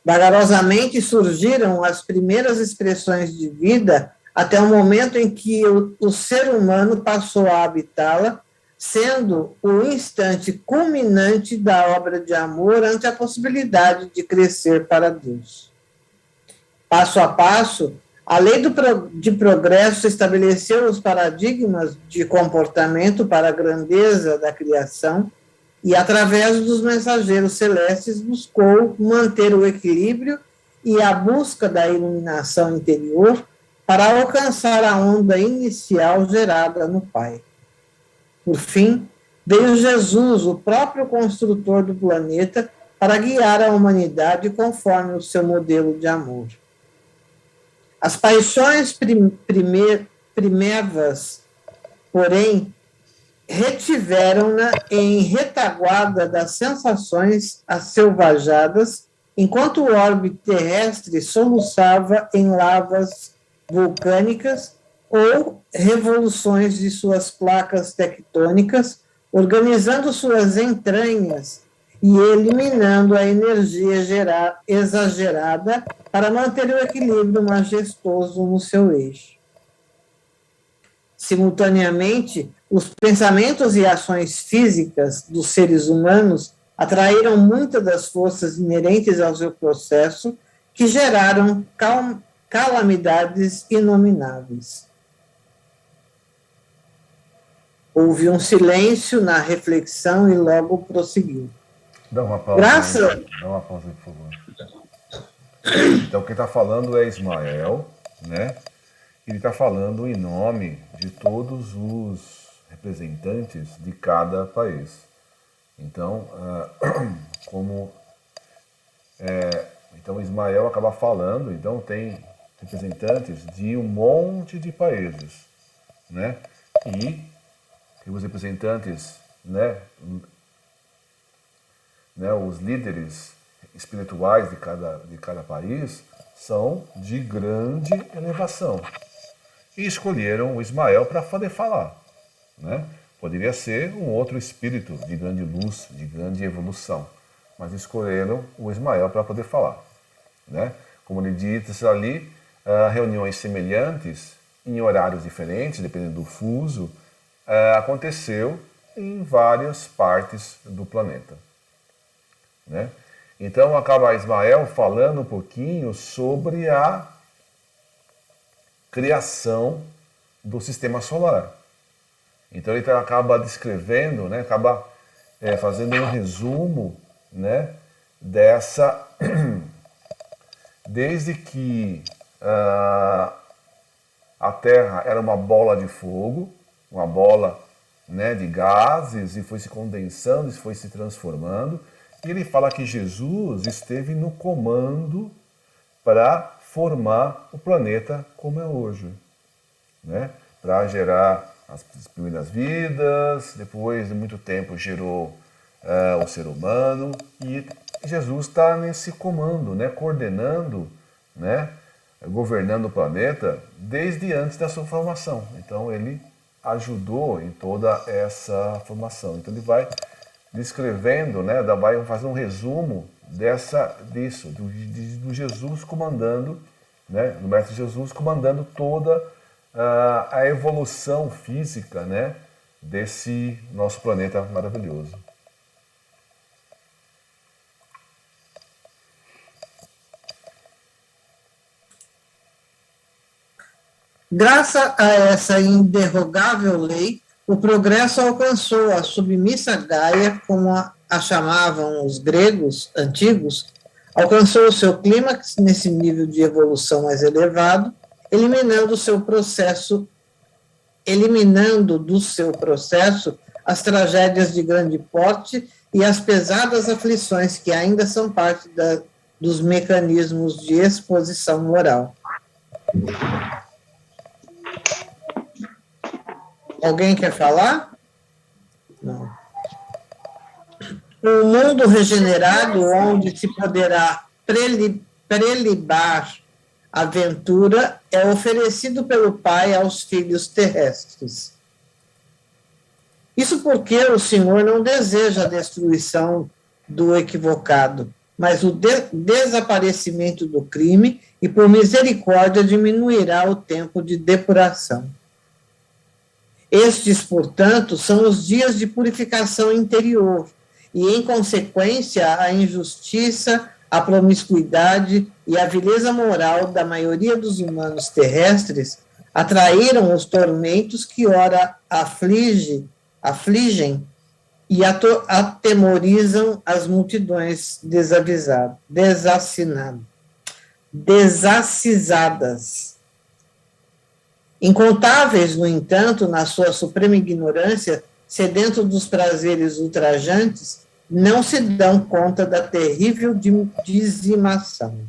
Vagarosamente surgiram as primeiras expressões de vida até o momento em que o ser humano passou a habitá-la, sendo o instante culminante da obra de amor ante a possibilidade de crescer para Deus. Passo a passo, a lei de progresso estabeleceu os paradigmas de comportamento para a grandeza da criação e, através dos mensageiros celestes, buscou manter o equilíbrio e a busca da iluminação interior para alcançar a onda inicial gerada no Pai. Por fim, veio Jesus, o próprio construtor do planeta, para guiar a humanidade conforme o seu modelo de amor. As paixões primevas, porém, retiveram-na em retaguarda das sensações asselvajadas, enquanto o orbe terrestre soluçava em lavas vulcânicas ou revoluções de suas placas tectônicas, organizando suas entranhas e eliminando a energia exagerada para manter o equilíbrio majestoso no seu eixo. Simultaneamente, os pensamentos e ações físicas dos seres humanos atraíram muitas das forças inerentes ao seu processo, que geraram calamidades inomináveis. Houve um silêncio na reflexão e logo prosseguiu. Dá uma pausa. Dá uma pausa, por favor. Então quem está falando é Ismael, né? Ele está falando em nome de todos os representantes de cada país. Então, como então Ismael acaba falando, então tem representantes de um monte de países, né? E os representantes, os líderes espirituais de cada país são de grande elevação. E escolheram o Ismael para poder falar, né? Poderia ser um outro espírito de grande luz, de grande evolução, mas escolheram o Ismael para poder falar, né? Como ele diz ali, reuniões semelhantes em horários diferentes, dependendo do fuso, aconteceu em várias partes do planeta, né? Então acaba Ismael falando um pouquinho sobre a criação do sistema solar. Então ele acaba descrevendo, né, acaba fazendo um resumo, né, dessa desde que a Terra era uma bola de fogo, uma bola, né, de gases, e foi se condensando, e foi se transformando. E ele fala que Jesus esteve no comando para formar o planeta como é hoje, né? Para gerar as primeiras vidas, depois de muito tempo gerou o ser humano, e Jesus está nesse comando, né? Coordenando, né? Governando o planeta desde antes da sua formação. Então ele ajudou em toda essa formação. Então ele vai descrevendo, né? Vai fazer um resumo disso, do Jesus comandando, né? Do Mestre Jesus comandando toda a evolução física, né? Desse nosso planeta maravilhoso. Graças a essa inderrogável lei, o progresso alcançou a submissa Gaia, como a chamavam os gregos antigos, alcançou o seu clímax nesse nível de evolução mais elevado, eliminando do seu processo as tragédias de grande porte e as pesadas aflições que ainda são parte dos mecanismos de exposição moral. Alguém quer falar? Não. Um mundo regenerado onde se poderá prelibar a aventura é oferecido pelo Pai aos filhos terrestres. Isso porque o Senhor não deseja a destruição do equivocado, mas o desaparecimento do crime, e por misericórdia diminuirá o tempo de depuração. Estes, portanto, são os dias de purificação interior, e, em consequência, a injustiça, a promiscuidade e a vileza moral da maioria dos humanos terrestres atraíram os tormentos que ora afligem e atemorizam as multidões desacisadas. Incontáveis, no entanto, na sua suprema ignorância, sedento dos prazeres ultrajantes, não se dão conta da terrível dizimação.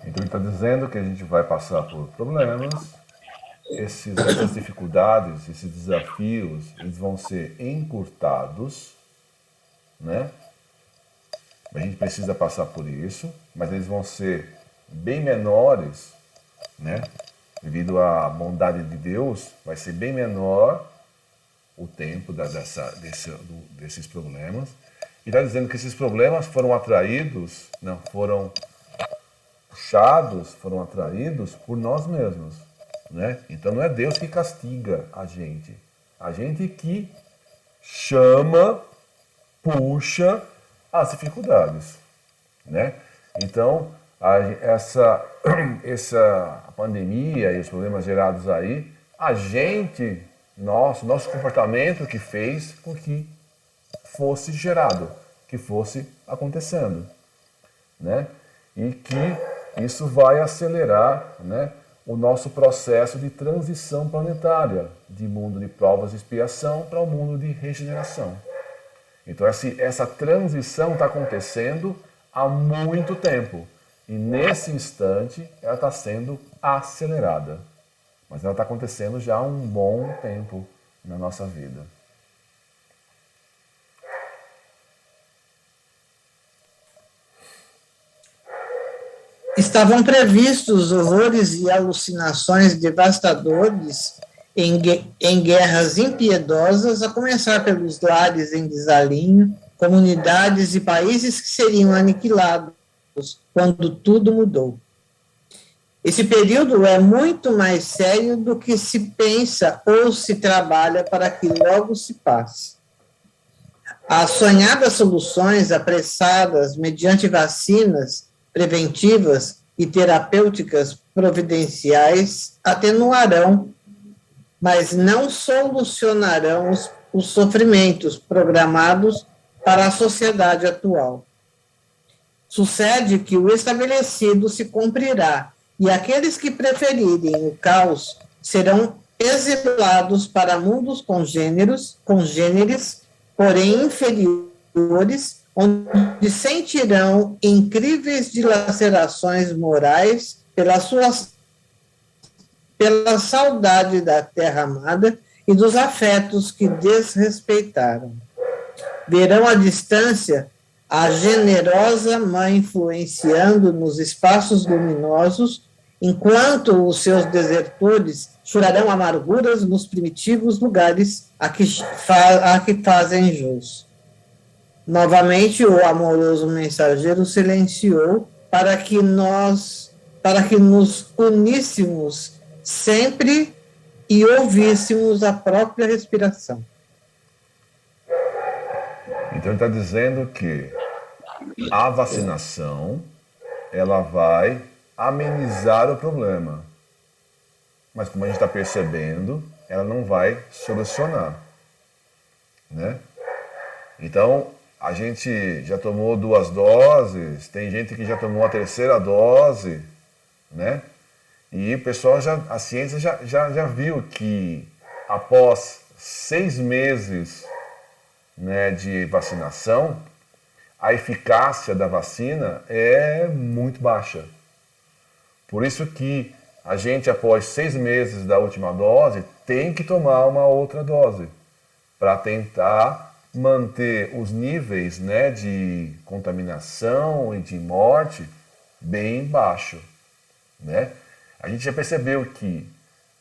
Então ele está dizendo que a gente vai passar por problemas, essas dificuldades, esses desafios, eles vão ser encurtados, né? A gente precisa passar por isso, mas eles vão ser bem menores, né? Devido à bondade de Deus, vai ser bem menor o tempo desses problemas. E está dizendo que esses problemas foram atraídos, não, foram puxados, foram atraídos por nós mesmos, né? Então não é Deus que castiga a gente que chama, puxa as dificuldades, né? Então essa pandemia e os problemas gerados aí, nosso comportamento que fez com que fosse gerado, que fosse acontecendo, né? E que isso vai acelerar, né, o nosso processo de transição planetária, de mundo de provas e expiação para o mundo de regeneração. Então essa transição está acontecendo há muito tempo. E nesse instante ela está sendo acelerada. Mas ela está acontecendo já há um bom tempo na nossa vida. Estavam previstos horrores e alucinações devastadores em guerras impiedosas, a começar pelos lares em desalinho, comunidades e países que seriam aniquilados quando tudo mudou. Esse período é muito mais sério do que se pensa ou se trabalha para que logo se passe. As sonhadas soluções apressadas mediante vacinas preventivas e terapêuticas providenciais atenuarão, mas não solucionarão os sofrimentos programados para a sociedade atual. Sucede que o estabelecido se cumprirá e aqueles que preferirem o caos serão exilados para mundos congêneres, porém inferiores, onde sentirão incríveis dilacerações morais pela saudade da terra amada e dos afetos que desrespeitaram. Verão à distância a generosa mãe influenciando nos espaços luminosos, enquanto os seus desertores chorarão amarguras nos primitivos lugares a que fazem jus. Novamente, o amoroso mensageiro silenciou para que nos uníssemos sempre e ouvíssemos a própria respiração. Então ele está dizendo que a vacinação ela vai amenizar o problema. Mas como a gente está percebendo, ela não vai solucionar, né? Então, a gente já tomou 2 doses, tem gente que já tomou a 3ª dose, né? E o pessoal a ciência já viu que após 6 meses, né, de vacinação, a eficácia da vacina é muito baixa. Por isso que a gente, após 6 meses da última dose, tem que tomar uma outra dose para tentar manter os níveis, né, de contaminação e de morte bem baixo, né? A gente já percebeu que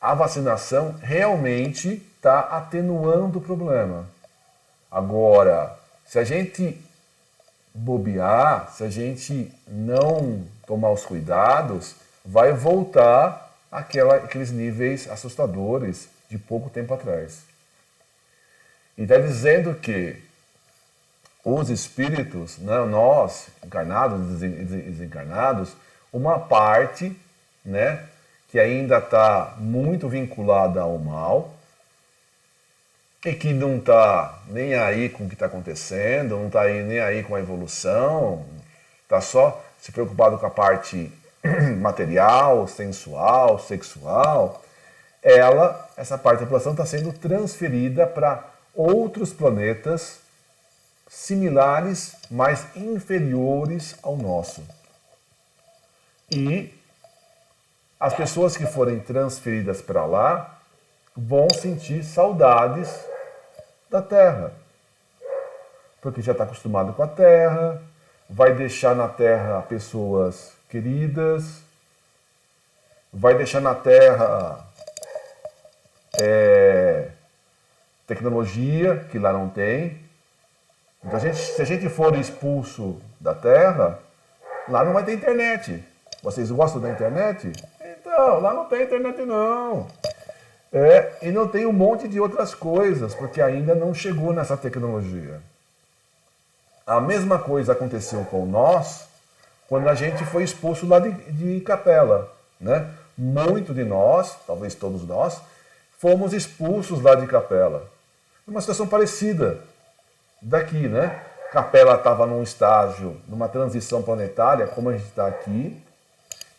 a vacinação realmente está atenuando o problema. Agora, se a gente bobear, se a gente não tomar os cuidados, vai voltar aqueles níveis assustadores de pouco tempo atrás. E está dizendo que os espíritos, né, nós, encarnados e desencarnados, uma parte, né, que ainda está muito vinculada ao mal, e que não está nem aí com o que está acontecendo, não está nem aí com a evolução, está só se preocupado com a parte material, sensual, sexual, essa parte da população está sendo transferida para outros planetas similares, mas inferiores ao nosso. E as pessoas que forem transferidas para lá vão sentir saudades da Terra, porque já está acostumado com a Terra, vai deixar na Terra pessoas queridas, vai deixar na Terra tecnologia que lá não tem. Então, se a gente for expulso da Terra, lá não vai ter internet. Vocês gostam da internet? Então, lá não tem internet não. E não tem um monte de outras coisas, porque ainda não chegou nessa tecnologia. A mesma coisa aconteceu com nós quando a gente foi expulso lá de Capela, né? Muito de nós, talvez todos nós, fomos expulsos lá de Capela. Uma situação parecida daqui, né? Capela estava num estágio, numa transição planetária, como a gente está aqui,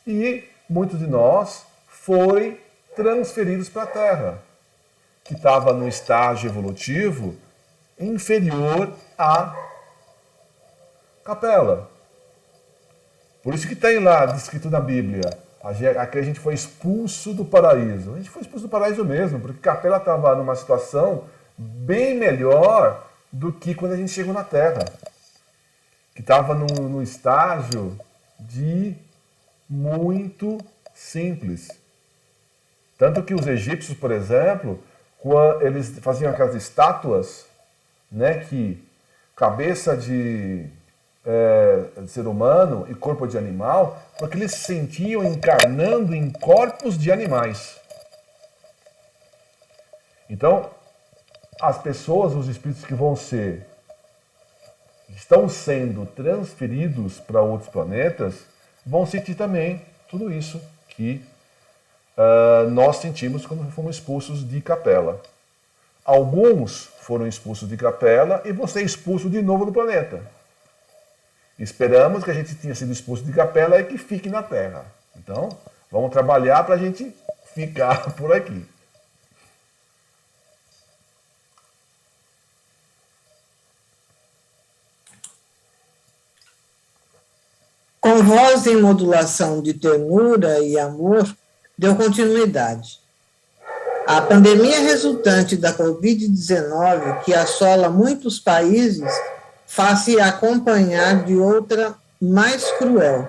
e muitos de nós foi transferidos para a Terra, que estava no estágio evolutivo inferior à Capela. Por isso que tem lá descrito na Bíblia, aqui a gente foi expulso do paraíso. A gente foi expulso do paraíso mesmo, porque Capela estava numa situação bem melhor do que quando a gente chegou na Terra, que estava no estágio de muito simples. Tanto que os egípcios, por exemplo, quando eles faziam aquelas estátuas, né, que cabeça de ser humano e corpo de animal, porque eles se sentiam encarnando em corpos de animais. Então, as pessoas, os espíritos que estão sendo transferidos para outros planetas, vão sentir também tudo isso que nós sentimos quando fomos expulsos de Capela. Alguns foram expulsos de Capela e vão ser expulsos de novo do planeta. Esperamos que a gente tenha sido expulso de Capela e que fique na Terra. Então, vamos trabalhar para a gente ficar por aqui. Com voz em modulação de ternura e amor, deu continuidade. A pandemia resultante da Covid-19, que assola muitos países, faz-se acompanhar de outra mais cruel,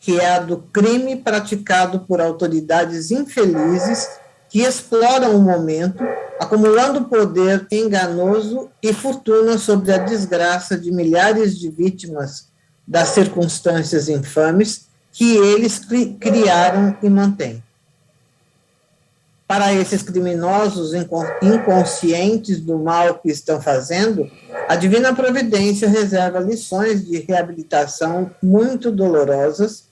que é a do crime praticado por autoridades infelizes que exploram o momento, acumulando poder enganoso e fortuna sobre a desgraça de milhares de vítimas das circunstâncias infames que eles criaram e mantêm. Para esses criminosos inconscientes do mal que estão fazendo, a Divina Providência reserva lições de reabilitação muito dolorosas,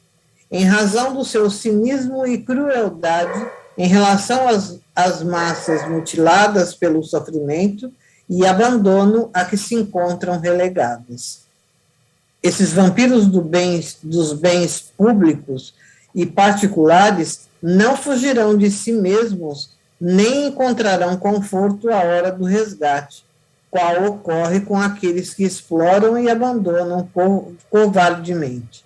em razão do seu cinismo e crueldade em relação às massas mutiladas pelo sofrimento e abandono a que se encontram relegadas. Esses vampiros dos bens públicos e particulares não fugirão de si mesmos, nem encontrarão conforto à hora do resgate, qual ocorre com aqueles que exploram e abandonam covardemente.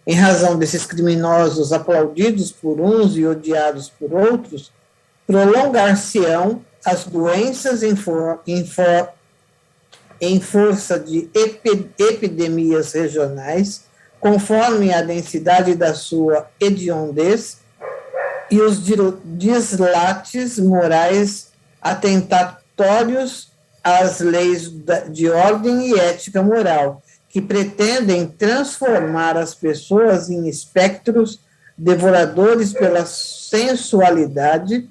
Em razão desses criminosos aplaudidos por uns e odiados por outros, prolongar-se-ão as doenças em força de epidemias regionais, conforme a densidade da sua hediondez e os dislates morais atentatórios às leis de ordem e ética moral, que pretendem transformar as pessoas em espectros devoradores pela sensualidade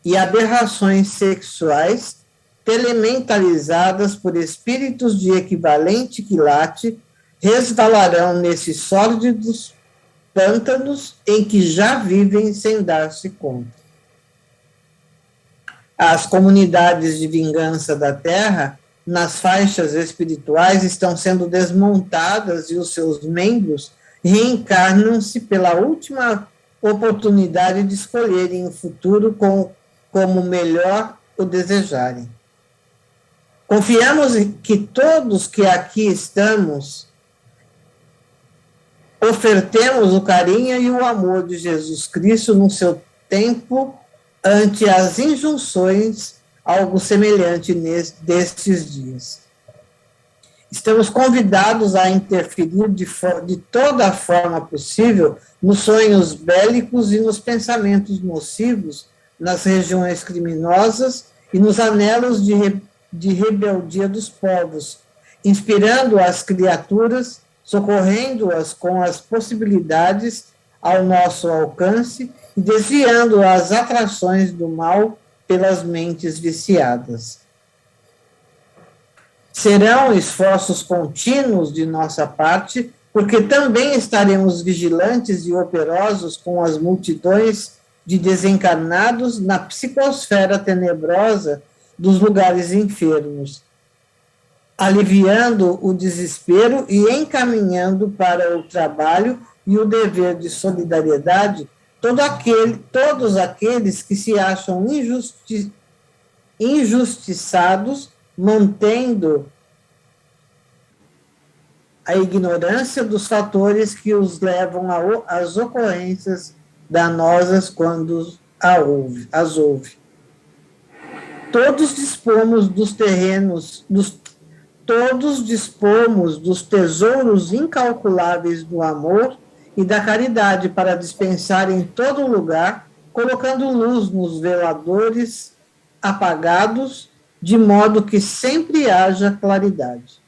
e aberrações sexuais telementalizadas por espíritos de equivalente quilate, resvalarão nesses sórdidos pântanos em que já vivem sem dar-se conta. As comunidades de vingança da Terra, nas faixas espirituais, estão sendo desmontadas e os seus membros reencarnam-se pela última oportunidade de escolherem o futuro como melhor o desejarem. Confiamos que todos que aqui estamos ofertemos o carinho e o amor de Jesus Cristo no seu tempo ante as injunções, algo semelhante destes dias. Estamos convidados a interferir de toda a forma possível nos sonhos bélicos e nos pensamentos nocivos, nas regiões criminosas e nos anelos de rebeldia dos povos, inspirando as criaturas, socorrendo-as com as possibilidades ao nosso alcance e desviando as atrações do mal pelas mentes viciadas. Serão esforços contínuos de nossa parte, porque também estaremos vigilantes e operosos com as multidões de desencarnados na psicosfera tenebrosa dos lugares enfermos, aliviando o desespero e encaminhando para o trabalho e o dever de solidariedade todos aqueles que se acham injustiçados, mantendo a ignorância dos fatores que os levam às ocorrências danosas quando as houve. Todos dispomos dos tesouros incalculáveis do amor e da caridade para dispensar em todo lugar, colocando luz nos veladores apagados, de modo que sempre haja claridade.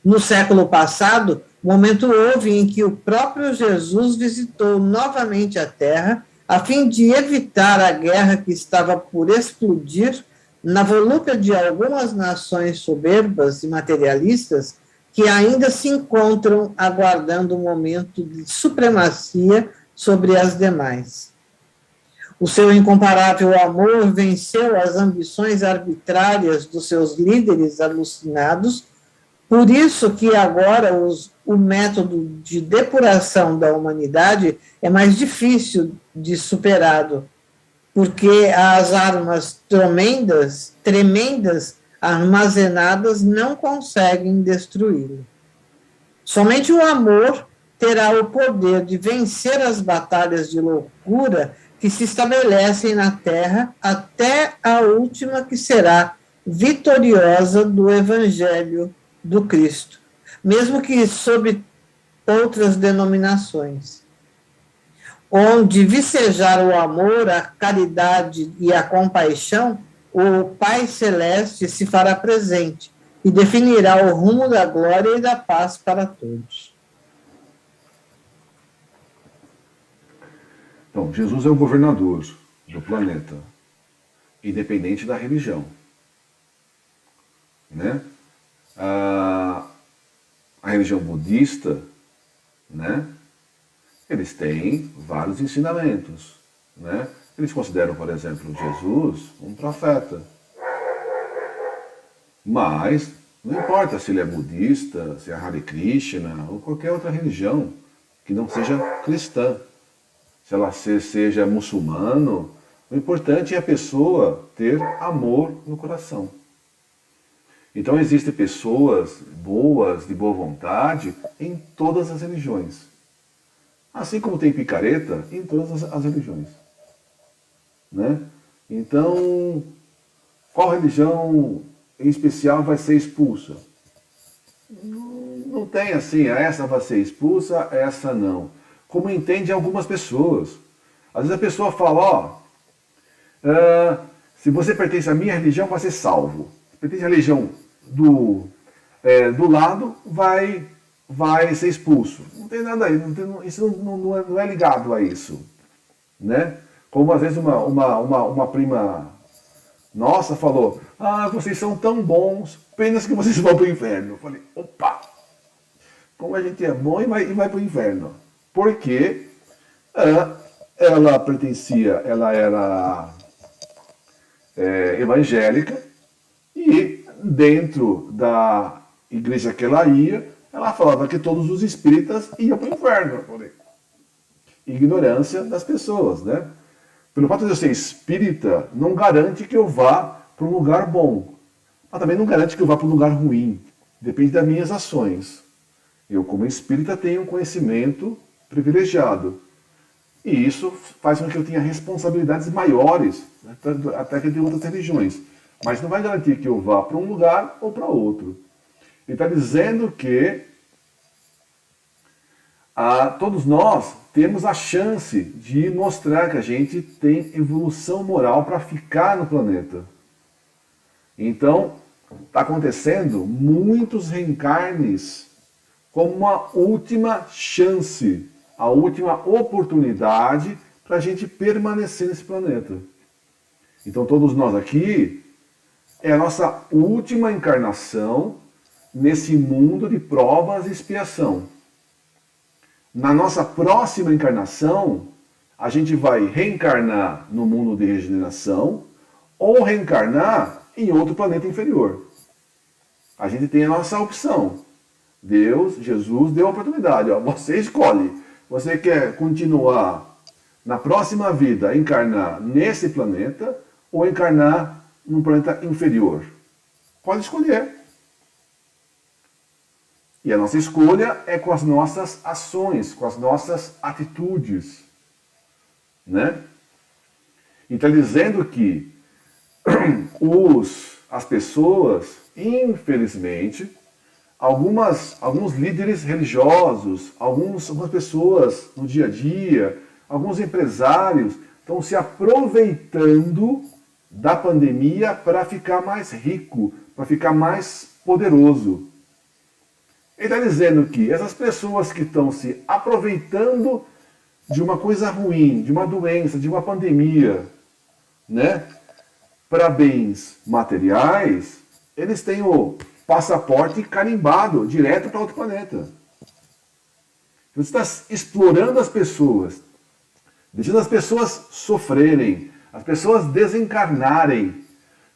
No século passado, momento houve em que o próprio Jesus visitou novamente a Terra, a fim de evitar a guerra que estava por explodir na volúpia de algumas nações soberbas e materialistas que ainda se encontram aguardando um momento de supremacia sobre as demais. O seu incomparável amor venceu as ambições arbitrárias dos seus líderes alucinados, por isso que agora o método de depuração da humanidade é mais difícil de superado, porque as armas tremendas armazenadas não conseguem destruí-lo. Somente o amor terá o poder de vencer as batalhas de loucura que se estabelecem na Terra até a última, que será vitoriosa do Evangelho do Cristo, mesmo que sob outras denominações, onde vicejar o amor, a caridade e a compaixão, o Pai Celeste se fará presente e definirá o rumo da glória e da paz para todos. Então, Jesus é o governador do planeta, independente da religião. Né? A religião budista, né? Eles têm vários ensinamentos. Né? Eles consideram, por exemplo, Jesus um profeta. Mas não importa se ele é budista, se é Hare Krishna ou qualquer outra religião que não seja cristã. Se ela seja muçulmano, o importante é a pessoa ter amor no coração. Então existem pessoas boas, de boa vontade, em todas as religiões. Assim como tem picareta em todas as religiões. Né? Então, qual religião em especial vai ser expulsa? Não tem assim, essa vai ser expulsa, essa não. Como entendem algumas pessoas. Às vezes a pessoa fala, se você pertence à minha religião, vai ser salvo. Se pertence à religião do lado, vai ser expulso. Não tem nada aí, isso não é ligado a isso. Né? Como às vezes uma prima nossa falou, vocês são tão bons, apenas que vocês vão para o inferno. Eu falei, opa, como a gente é bom e vai para o inferno. Porque ela pertencia, ela era evangélica, e dentro da igreja que ela ia, ela falava que todos os espíritas iam para o inferno. Eu falei, ignorância das pessoas, né? Pelo fato de eu ser espírita, não garante que eu vá para um lugar bom. Mas também não garante que eu vá para um lugar ruim. Depende das minhas ações. Eu, como espírita, tenho um conhecimento privilegiado. E isso faz com que eu tenha responsabilidades maiores, né, até que de outras religiões. Mas não vai garantir que eu vá para um lugar ou para outro. Ele está dizendo que todos nós temos a chance de mostrar que a gente tem evolução moral para ficar no planeta. Então, está acontecendo muitos reencarnes como uma última chance, a última oportunidade para a gente permanecer nesse planeta. Então, todos nós aqui, é a nossa última encarnação nesse mundo de provas e expiação. Na nossa próxima encarnação, a gente vai reencarnar no mundo de regeneração ou reencarnar em outro planeta inferior. A gente tem a nossa opção. Deus, Jesus, deu a oportunidade. Ó, você escolhe. Você quer continuar na próxima vida, encarnar nesse planeta ou encarnar num planeta inferior? Pode escolher. E a nossa escolha é com as nossas ações, com as nossas atitudes. Né? E está dizendo que as pessoas, infelizmente, alguns líderes religiosos, algumas pessoas no dia a dia, alguns empresários estão se aproveitando da pandemia para ficar mais rico, para ficar mais poderoso. Ele está dizendo que essas pessoas que estão se aproveitando de uma coisa ruim, de uma doença, de uma pandemia, né, para bens materiais, eles têm o passaporte carimbado direto para outro planeta. Você está explorando as pessoas, deixando as pessoas sofrerem, as pessoas desencarnarem.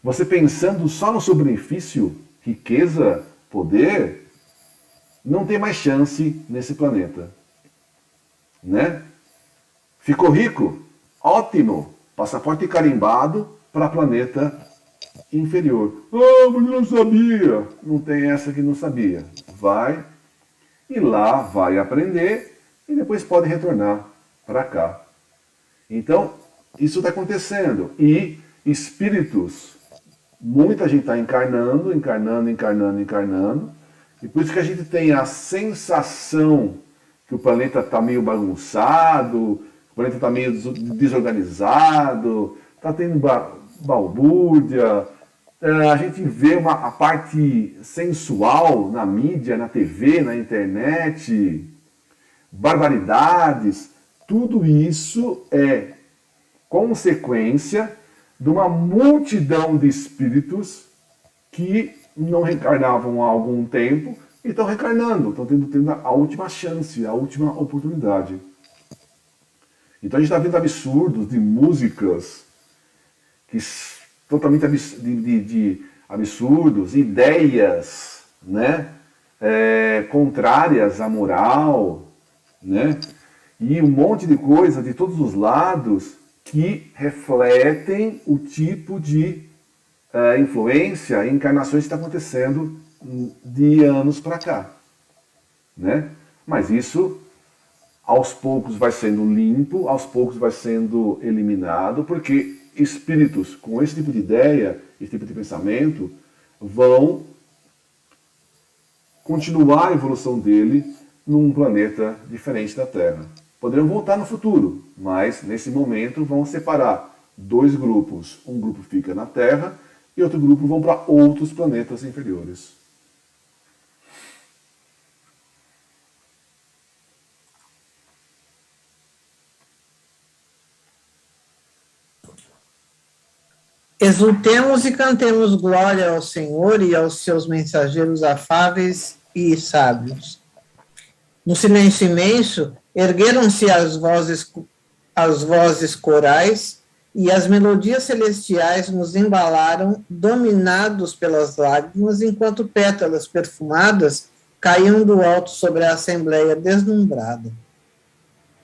Você pensando só no seu benefício, riqueza, poder, não tem mais chance nesse planeta. Né? Ficou rico? Ótimo! Passaporte carimbado para planeta inferior. Ah, mas eu não sabia. Não tem essa que não sabia. Vai e lá vai aprender e depois pode retornar para cá. Então, isso está acontecendo. E espíritos, muita gente está encarnando. E por isso que a gente tem a sensação que o planeta está meio bagunçado, o planeta está meio desorganizado, está tendo balbúrdia. A gente vê a parte sensual na mídia, na TV, na internet, barbaridades. Tudo isso é consequência de uma multidão de espíritos que não reencarnavam há algum tempo e estão reencarnando, estão tendo a última chance, a última oportunidade. Então a gente está vendo absurdos de músicas que totalmente absurdos, ideias, né, contrárias à moral, né, e um monte de coisa de todos os lados que refletem o tipo de influência e encarnações que está acontecendo de anos para cá, né? Mas isso aos poucos vai sendo limpo, aos poucos vai sendo eliminado, porque espíritos com esse tipo de ideia, esse tipo de pensamento, vão continuar a evolução dele num planeta diferente da Terra. Poderão voltar no futuro, mas nesse momento vão separar dois grupos. Um grupo fica na Terra e outro grupo vão para outros planetas inferiores. Exultemos e cantemos glória ao Senhor e aos seus mensageiros afáveis e sábios. No silêncio imenso, ergueram-se as vozes corais e as melodias celestiais nos embalaram, dominados pelas lágrimas, enquanto pétalas perfumadas caíam do alto sobre a assembleia deslumbrada.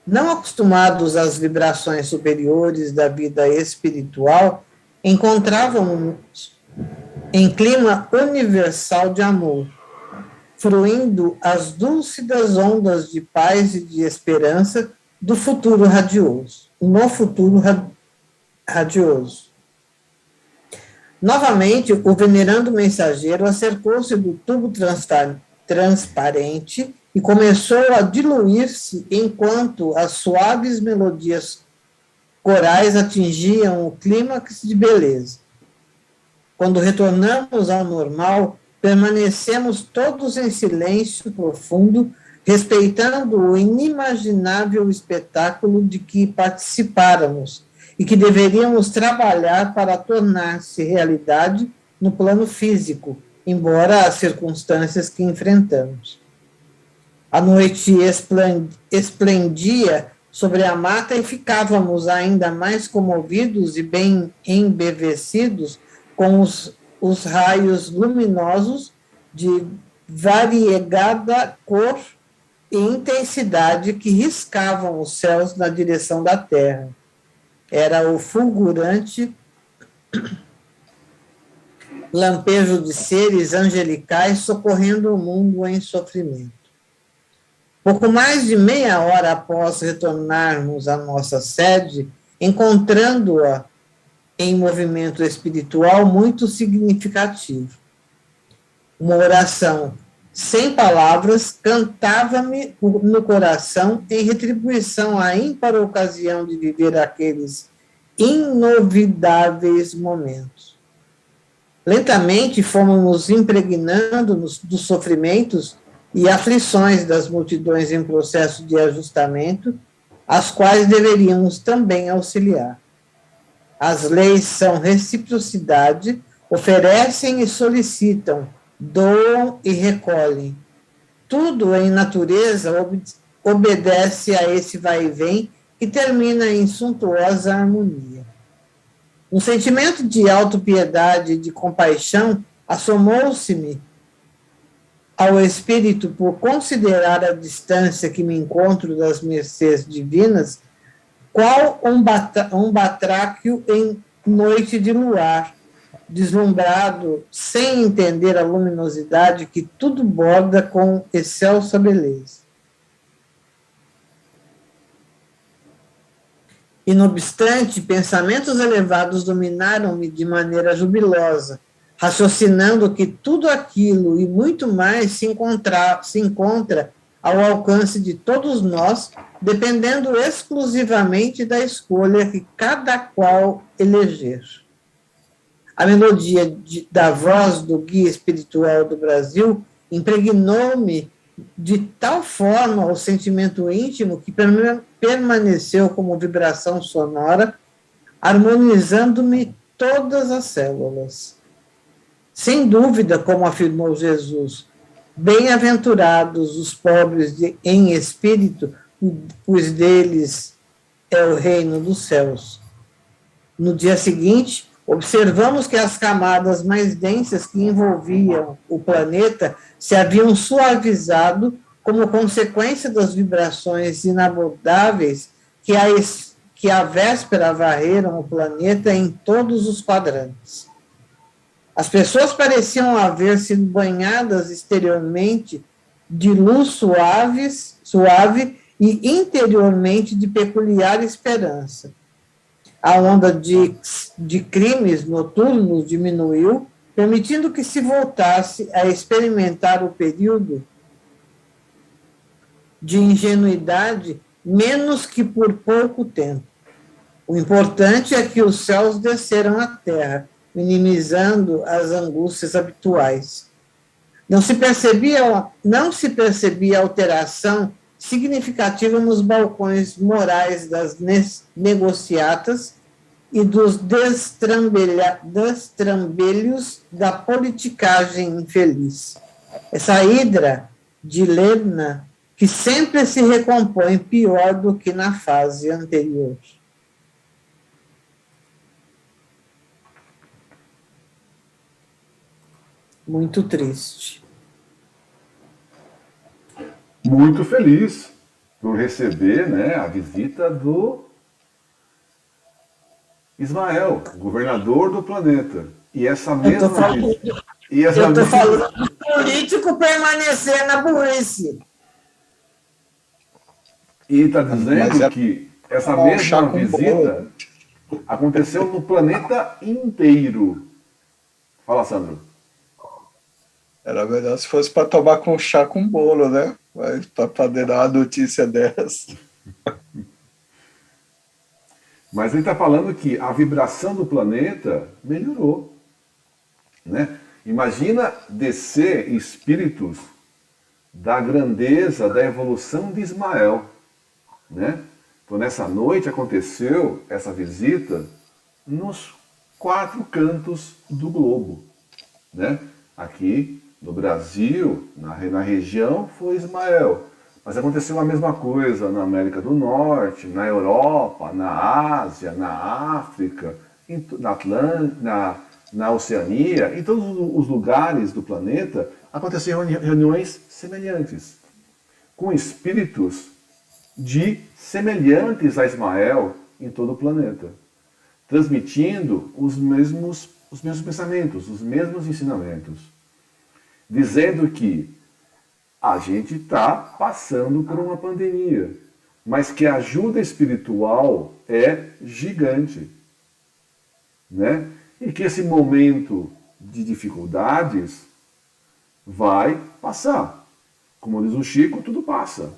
Não acostumados às vibrações superiores da vida espiritual, encontrávamos em clima universal de amor, fruindo as dúlcidas ondas de paz e de esperança do futuro radioso, no futuro radioso. Novamente, o venerando mensageiro acercou-se do tubo transparente e começou a diluir-se enquanto as suaves melodias corais atingiam o clímax de beleza. Quando retornamos ao normal, permanecemos todos em silêncio profundo, respeitando o inimaginável espetáculo de que participáramos e que deveríamos trabalhar para tornar-se realidade no plano físico, embora as circunstâncias que enfrentamos. A noite esplendia sobre a mata e ficávamos ainda mais comovidos e bem embevecidos com os os raios luminosos de variegada cor e intensidade que riscavam os céus na direção da terra. Era o fulgurante lampejo de seres angelicais socorrendo o mundo em sofrimento. Pouco mais de meia hora após retornarmos à nossa sede, encontrando-a em movimento espiritual muito significativo. Uma oração sem palavras cantava-me no coração em retribuição à ímpar ocasião de viver aqueles inovidáveis momentos. Lentamente fomos nos impregnando dos sofrimentos e aflições das multidões em processo de ajustamento, às quais deveríamos também auxiliar. As leis são reciprocidade, oferecem e solicitam, doam e recolhem. Tudo em natureza obedece a esse vai e vem que termina em suntuosa harmonia. Um sentimento de autopiedade e de compaixão assomou-se-me ao espírito por considerar a distância que me encontro das mercês divinas, qual um batráquio em noite de luar, deslumbrado, sem entender a luminosidade que tudo borda com excelsa beleza. E, não obstante, pensamentos elevados dominaram-me de maneira jubilosa, raciocinando que tudo aquilo e muito mais se encontra ao alcance de todos nós, dependendo exclusivamente da escolha que cada qual eleger. A melodia da voz do guia espiritual do Brasil impregnou-me de tal forma o sentimento íntimo que permaneceu como vibração sonora, harmonizando-me todas as células. Sem dúvida, como afirmou Jesus, bem-aventurados os pobres em espírito, pois deles é o reino dos céus. No dia seguinte, observamos que as camadas mais densas que envolviam o planeta se haviam suavizado como consequência das vibrações inabordáveis que à véspera varreram o planeta em todos os quadrantes. As pessoas pareciam haver sido banhadas exteriormente de luz suave e interiormente de peculiar esperança. A onda de crimes noturnos diminuiu, permitindo que se voltasse a experimentar o período de ingenuidade menos que por pouco tempo. O importante é que os céus desceram à terra, minimizando as angústias habituais. Não se percebia alteração significativa nos balcões morais das negociatas e dos destrambelhos da politicagem infeliz. Essa hidra de Lerna que sempre se recompõe pior do que na fase anterior. Muito triste. Muito feliz por receber, né, a visita do Ismael, governador do planeta. E essa mesma... Eu estou falando do político permanecer na burrice. E está dizendo que essa mesma visita aconteceu no planeta inteiro. Fala, Sandro. Era melhor se fosse para tomar com chá com bolo, né? Para poder dar uma notícia dessa. Mas ele está falando que a vibração do planeta melhorou, né? Imagina descer espíritos da grandeza, da evolução de Ismael, né? Então, nessa noite aconteceu essa visita nos 4 cantos do globo, né? Aqui no Brasil, na região, foi Ismael. Mas aconteceu a mesma coisa na América do Norte, na Europa, na Ásia, na África, na Oceania, em todos os lugares do planeta, aconteciam reuniões semelhantes, com espíritos semelhantes a Ismael em todo o planeta, transmitindo os mesmos pensamentos, os mesmos ensinamentos, dizendo que a gente está passando por uma pandemia, mas que a ajuda espiritual é gigante, né? E que esse momento de dificuldades vai passar. Como diz o Chico, tudo passa.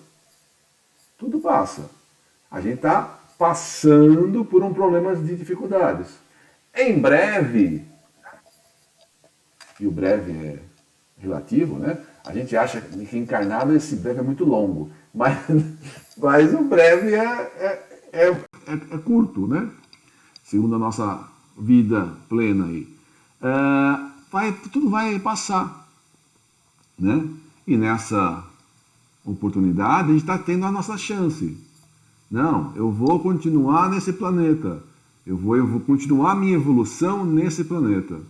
Tudo passa. A gente está passando por um problema de dificuldades. Em breve, e o breve é relativo, né? A gente acha que encarnado esse breve é muito longo, mas o breve é curto, né? Segundo a nossa vida plena aí. Tudo vai passar, né? E nessa oportunidade a gente está tendo a nossa chance. Não, eu vou continuar nesse planeta. Eu vou continuar a minha evolução nesse planeta.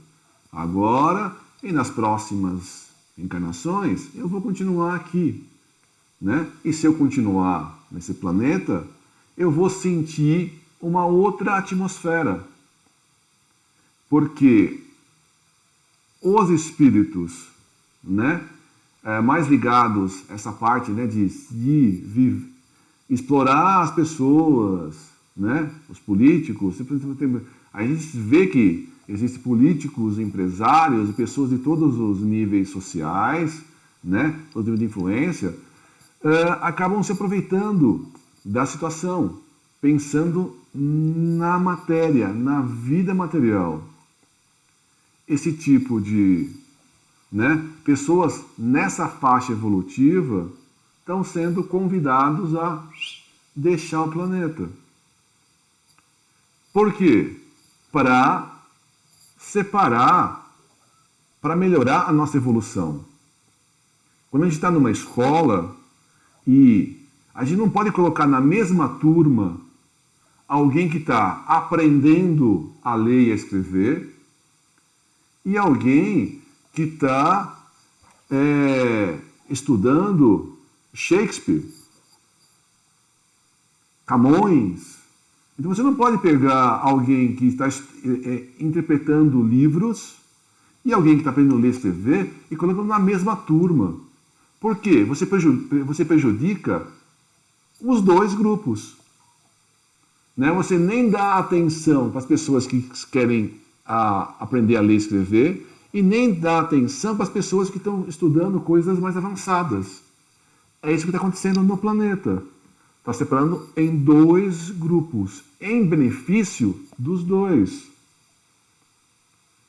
Agora e nas próximas encarnações, eu vou continuar aqui, né? E se eu continuar nesse planeta, eu vou sentir uma outra atmosfera. Porque os espíritos, né, mais ligados a essa parte, né, de explorar as pessoas, né, os políticos, a gente vê que existem políticos, empresários, pessoas de todos os níveis sociais, né, todos os níveis de influência, acabam se aproveitando da situação, pensando na matéria, na vida material. Esse tipo de, né, pessoas nessa faixa evolutiva estão sendo convidados a deixar o planeta. Por quê? Para separar, para melhorar a nossa evolução. Quando a gente está numa escola e a gente não pode colocar na mesma turma alguém que está aprendendo a ler e a escrever e alguém que está estudando Shakespeare, Camões. Então você não pode pegar alguém que está interpretando livros e alguém que está aprendendo a ler e escrever e colocando na mesma turma. Por quê? Você prejudica os dois grupos. Né? Você nem dá atenção para as pessoas que querem aprender a ler e escrever e nem dá atenção para as pessoas que estão estudando coisas mais avançadas. É isso que está acontecendo no planeta. Está separando em dois grupos, em benefício dos dois.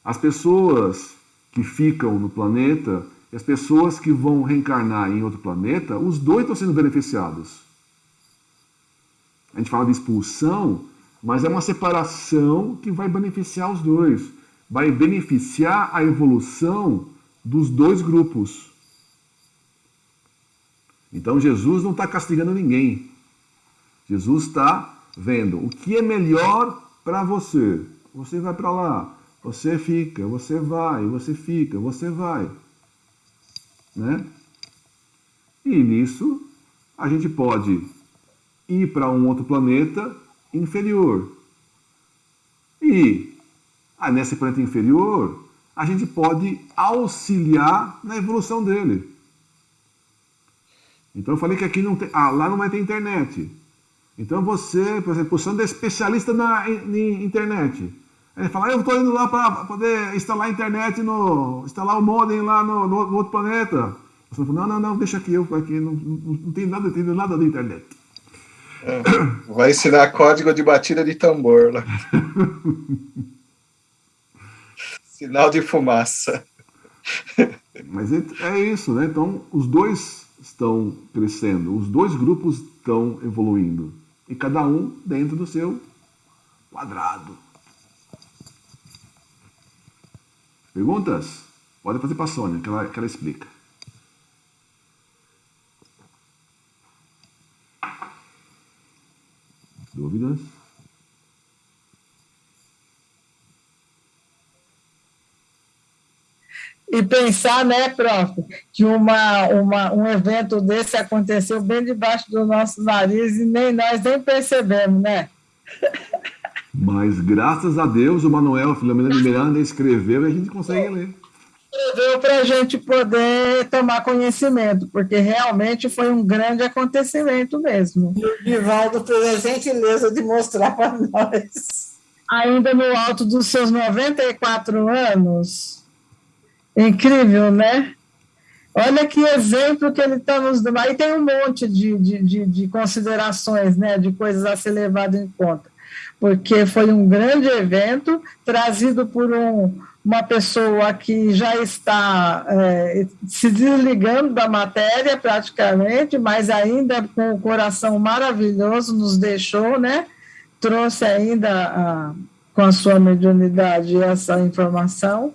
As pessoas que ficam no planeta e as pessoas que vão reencarnar em outro planeta, os dois estão sendo beneficiados. A gente fala de expulsão, mas é uma separação que vai beneficiar os dois. Vai beneficiar a evolução dos dois grupos. Então Jesus não está castigando ninguém. Jesus está vendo o que é melhor para você. Você vai para lá, você fica, você vai, você fica, você vai. Né? E nisso a gente pode ir para um outro planeta inferior. E nesse planeta inferior, a gente pode auxiliar na evolução dele. Então eu falei que aqui não tem, lá não vai ter internet. Então você, por exemplo, você é especialista em internet. Ele fala, eu estou indo lá para poder instalar a internet, instalar o modem lá no outro planeta. Você fala, não, deixa aqui, eu aqui não tenho nada de internet. Vai ensinar código de batida de tambor lá. Sinal de fumaça. Mas é isso, né? Então, os dois estão crescendo, os dois grupos estão evoluindo. E cada um dentro do seu quadrado. Perguntas? Pode fazer para a Sônia, que ela explica. Dúvidas? E pensar, né, prof, que um evento desse aconteceu bem debaixo do nosso nariz e nem nós nem percebemos, né? Mas graças a Deus o Manuel Filomena de Miranda escreveu e a gente consegue ler. Escreveu para a gente poder tomar conhecimento, porque realmente foi um grande acontecimento mesmo. E o Divaldo teve a gentileza de mostrar para nós. Ainda no alto dos seus 94 anos. Incrível, né? Olha que exemplo que ele está nos dando. Aí tem um monte de considerações, né, de coisas a ser levado em conta, porque foi um grande evento trazido por uma pessoa que já está se desligando da matéria praticamente, mas ainda com o coração maravilhoso, nos deixou, né? Trouxe ainda com a sua mediunidade essa informação.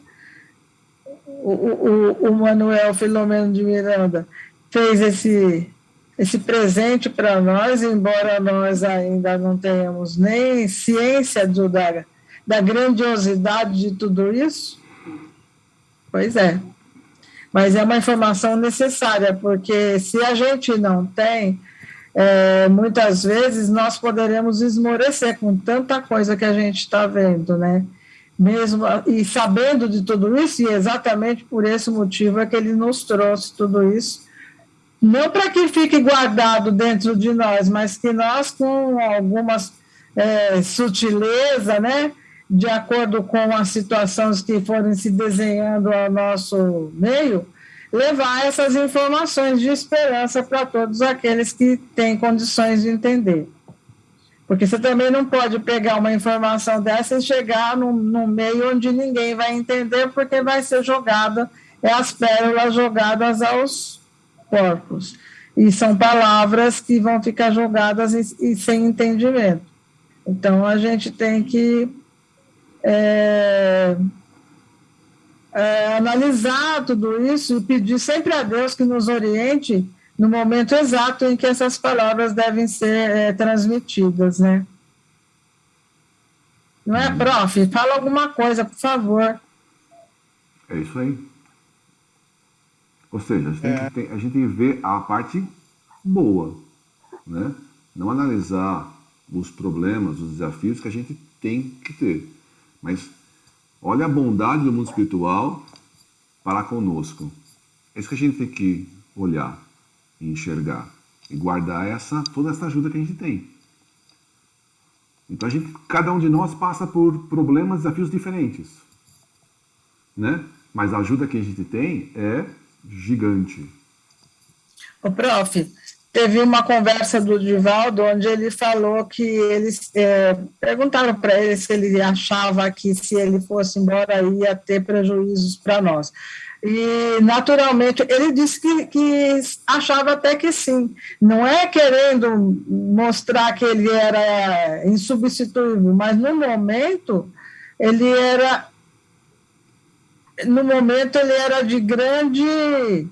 O Manuel Filomeno de Miranda fez esse presente para nós, embora nós ainda não tenhamos nem ciência da grandiosidade de tudo isso. Pois é. Mas é uma informação necessária, porque se a gente não tem, muitas vezes nós poderemos esmorecer com tanta coisa que a gente está vendo, né? Mesmo, e sabendo de tudo isso, e exatamente por esse motivo é que ele nos trouxe tudo isso, não para que fique guardado dentro de nós, mas que nós, com algumas sutileza, né, de acordo com as situações que forem se desenhando ao nosso meio, levar essas informações de esperança para todos aqueles que têm condições de entender. Porque você também não pode pegar uma informação dessa e chegar num meio onde ninguém vai entender, porque vai ser jogada, as pérolas jogadas aos porcos. E são palavras que vão ficar jogadas e sem entendimento. Então, a gente tem que analisar tudo isso e pedir sempre a Deus que nos oriente no momento exato em que essas palavras devem ser transmitidas, né? Não é, prof? Fala alguma coisa, por favor. É isso aí. Ou seja, a gente tem que ver a parte boa, né? Não analisar os problemas, os desafios que a gente tem que ter. Mas olha a bondade do mundo espiritual para conosco. É isso que a gente tem que olhar e enxergar e guardar toda essa ajuda que a gente tem. Então cada um de nós passa por problemas, desafios diferentes, né? Mas a ajuda que a gente tem é gigante. O prof, teve uma conversa do Divaldo onde ele falou que eles perguntaram para ele se ele achava que se ele fosse embora ia ter prejuízos para nós. E, naturalmente, ele disse que achava até que sim. Não é querendo mostrar que ele era insubstituível, mas no momento ele era de grande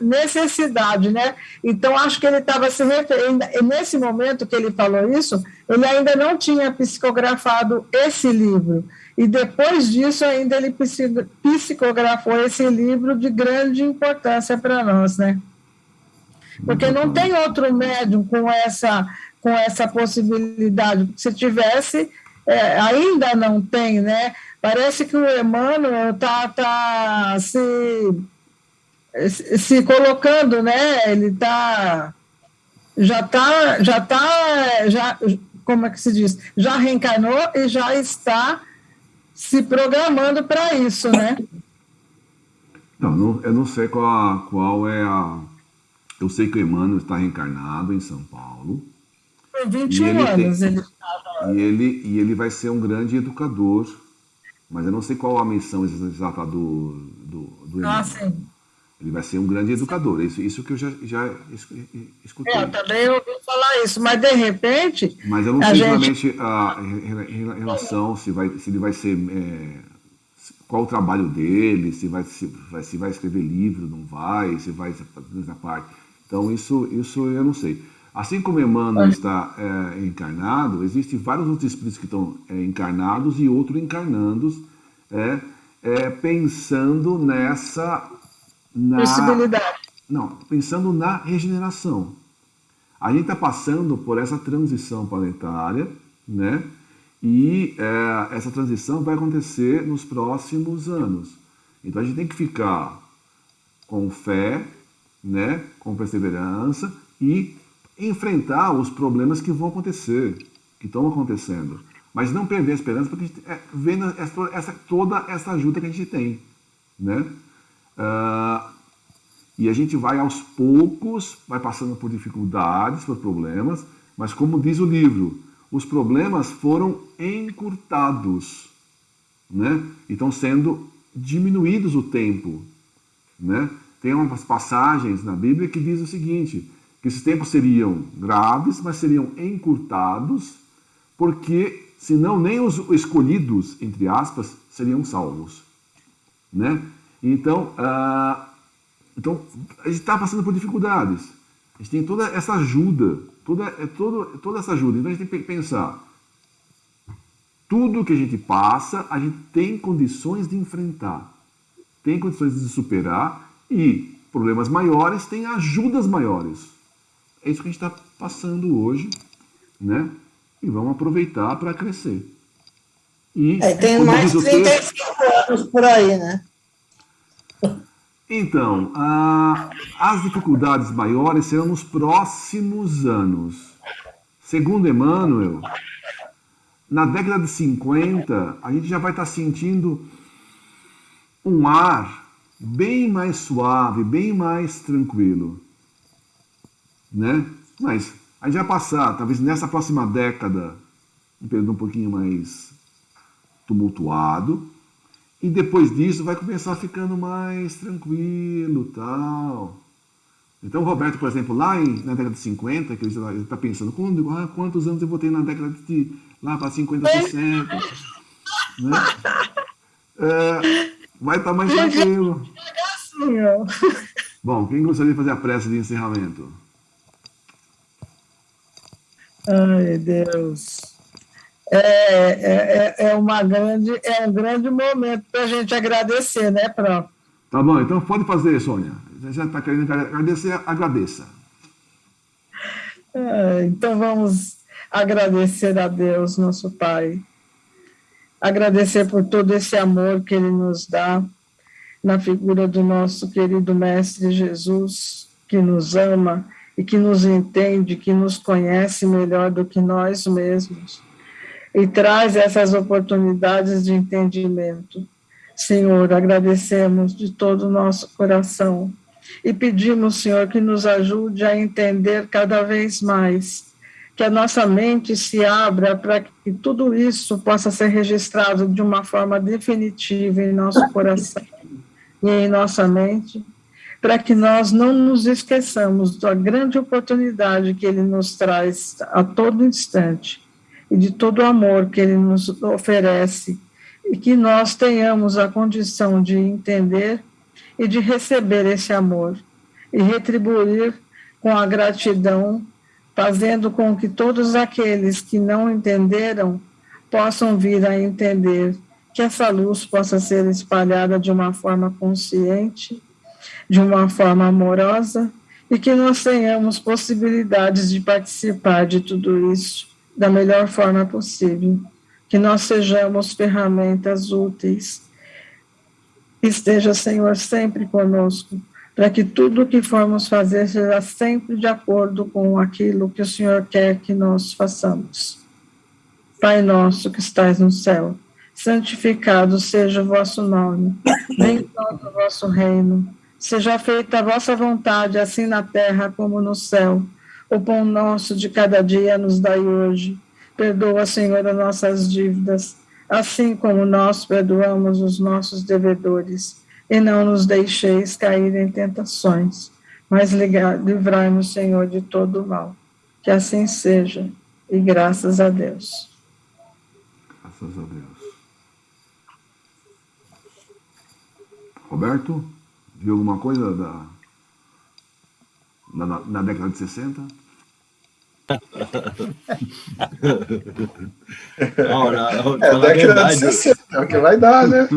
necessidade, né? Então, acho que ele estava se referindo, nesse momento que ele falou isso, ele ainda não tinha psicografado esse livro, e depois disso ainda ele psicografou esse livro de grande importância para nós, né? Porque não tem outro médium com essa possibilidade. Se tivesse, ainda não tem, né? Parece que o Emmanuel está se colocando, né? Ele como é que se diz? Já reencarnou e já está se programando para isso, né? Não, eu não sei qual é a... Eu sei que o Emmanuel está reencarnado em São Paulo. Por 21 anos ele estava... E ele vai ser um grande educador, mas eu não sei qual a missão exata do Emmanuel. Sim. Ele vai ser um grande educador, isso que eu já escutei. Eu também ouvi falar isso, mas de repente... Mas eu não sei realmente em relação se ele vai ser... qual o trabalho dele, se vai escrever livro, não vai, se vai fazer essa parte. Então, isso eu não sei. Assim como Emmanuel está encarnado, existem vários outros espíritos que estão encarnados e outros encarnando pensando Possibilidade. pensando na regeneração. A gente está passando por essa transição planetária, né? E essa transição vai acontecer nos próximos anos. Então a gente tem que ficar com fé, né? Com perseverança e enfrentar os problemas que vão acontecer, que estão acontecendo. Mas não perder a esperança, porque a gente vendo toda essa ajuda que a gente tem, né? E a gente vai aos poucos, vai passando por dificuldades, por problemas, mas como diz o livro, os problemas foram encurtados, né? E estão sendo diminuídos o tempo, né? Tem umas passagens na Bíblia que diz o seguinte, que esses tempos seriam graves, mas seriam encurtados, porque senão nem os escolhidos, entre aspas, seriam salvos, né? Então, então a gente está passando por dificuldades. A gente tem toda essa ajuda, toda essa ajuda. Então a gente tem que pensar, tudo que a gente passa, a gente tem condições de enfrentar, tem condições de superar, e problemas maiores têm ajudas maiores. É isso que a gente está passando hoje, né? E vamos aproveitar para crescer. E, tem mais de 35 anos por aí, né? Então, as dificuldades maiores serão nos próximos anos. Segundo Emmanuel, na década de 50, a gente já vai estar sentindo um ar bem mais suave, bem mais tranquilo, né? Mas a gente vai passar, talvez nessa próxima década, um período um pouquinho mais tumultuado, e depois disso vai começar ficando mais tranquilo, tal. Então o Roberto, por exemplo, na década de 50, que ele está pensando, quantos anos eu vou ter na década de lá para 50, 60, né? Vai estar mais tranquilo. Bom, quem gostaria de fazer a prece de encerramento? Ai, Deus. É um grande momento para a gente agradecer, né, Pró? Tá bom, então pode fazer, Sônia. Você já está querendo agradecer, agradeça. Então vamos agradecer a Deus, nosso Pai. Agradecer por todo esse amor que Ele nos dá, na figura do nosso querido Mestre Jesus, que nos ama e que nos entende, que nos conhece melhor do que nós mesmos, e traz essas oportunidades de entendimento. Senhor, agradecemos de todo o nosso coração e pedimos, Senhor, que nos ajude a entender cada vez mais, que a nossa mente se abra para que tudo isso possa ser registrado de uma forma definitiva em nosso coração e em nossa mente, para que nós não nos esqueçamos da grande oportunidade que Ele nos traz a todo instante e de todo o amor que Ele nos oferece, e que nós tenhamos a condição de entender e de receber esse amor e retribuir com a gratidão, fazendo com que todos aqueles que não entenderam possam vir a entender, que essa luz possa ser espalhada de uma forma consciente, de uma forma amorosa, e que nós tenhamos possibilidades de participar de tudo isso da melhor forma possível, que nós sejamos ferramentas úteis. Esteja, Senhor, sempre conosco, para que tudo o que formos fazer seja sempre de acordo com aquilo que o Senhor quer que nós façamos. Pai nosso que estais no céu, santificado seja o vosso nome, venha o vosso reino, seja feita a vossa vontade, assim na terra como no céu. O pão nosso de cada dia nos dai hoje. Perdoa, Senhor, as nossas dívidas, assim como nós perdoamos os nossos devedores. E não nos deixeis cair em tentações, mas livrai-nos, Senhor, de todo o mal. Que assim seja, e graças a Deus. Graças a Deus. Roberto, viu alguma coisa na década de 60? Década de 60, é o que vai dar, né?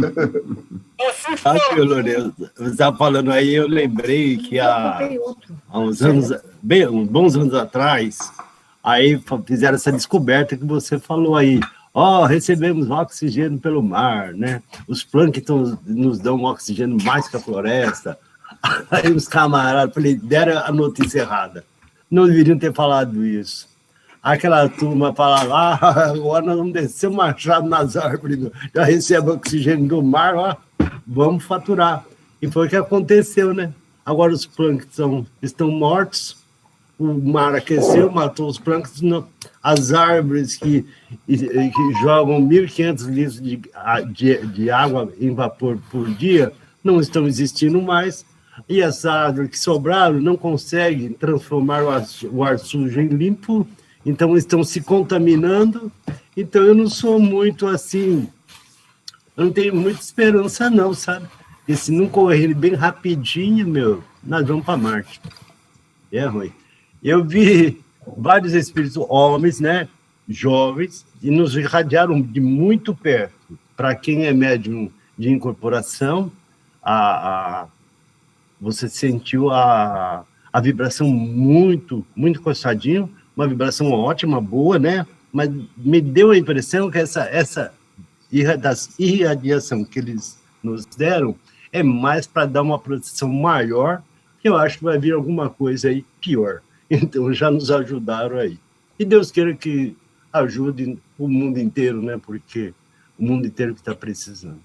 Sabe, Lourenço, você estava falando aí, eu lembrei que há uns anos, bem, uns bons anos atrás, aí fizeram essa descoberta que você falou aí. Recebemos oxigênio pelo mar, né? Os plânctons nos dão oxigênio mais que a floresta. Aí os camaradas deram a notícia errada. Não deveriam ter falado isso. Aquela turma falava, agora nós vamos descer o machado nas árvores, já recebe oxigênio do mar, vamos faturar. E foi o que aconteceu, né? Agora os plânctons estão mortos, o mar aqueceu, matou os plânctons, as árvores que jogam 1.500 litros de água em vapor por dia não estão existindo mais, e as árvores que sobraram não conseguem transformar o ar sujo em limpo, então estão se contaminando. Então eu não sou muito assim, eu não tenho muita esperança não, sabe? E se não correr bem rapidinho, nós vamos para Marte. É ruim. Eu vi vários espíritos homens, né, jovens, e nos irradiaram de muito perto. Para quem é médium de incorporação, você sentiu a vibração muito, muito encostadinho, uma vibração ótima, boa, né? Mas me deu a impressão que essa irradiação que eles nos deram é mais para dar uma proteção maior, que eu acho que vai vir alguma coisa aí pior. Então, já nos ajudaram aí. E Deus queira que ajude o mundo inteiro, né? Porque o mundo inteiro que está precisando.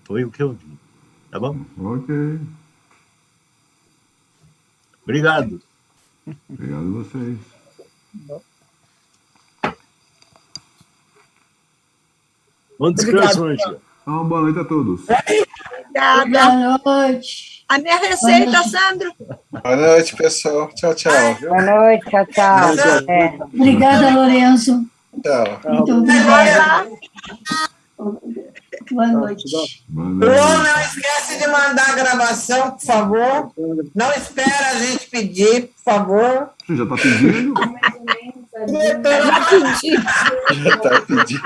Foi o que eu vi. Tá bom? Ok. Obrigado. Obrigado a vocês. Bom descanso, Ângela. Então, boa noite a todos. Obrigada. Boa noite. A minha receita, Sandro. Boa noite, pessoal. Tchau, tchau. Boa noite, tchau, tchau. Obrigada, Lourenço. Tchau. Muito obrigada. Boa noite. Boa Lu, noite. não esquece de mandar a gravação, por favor. Não espera a gente pedir, por favor. Você já está pedindo? Já pedi. Tá pedindo.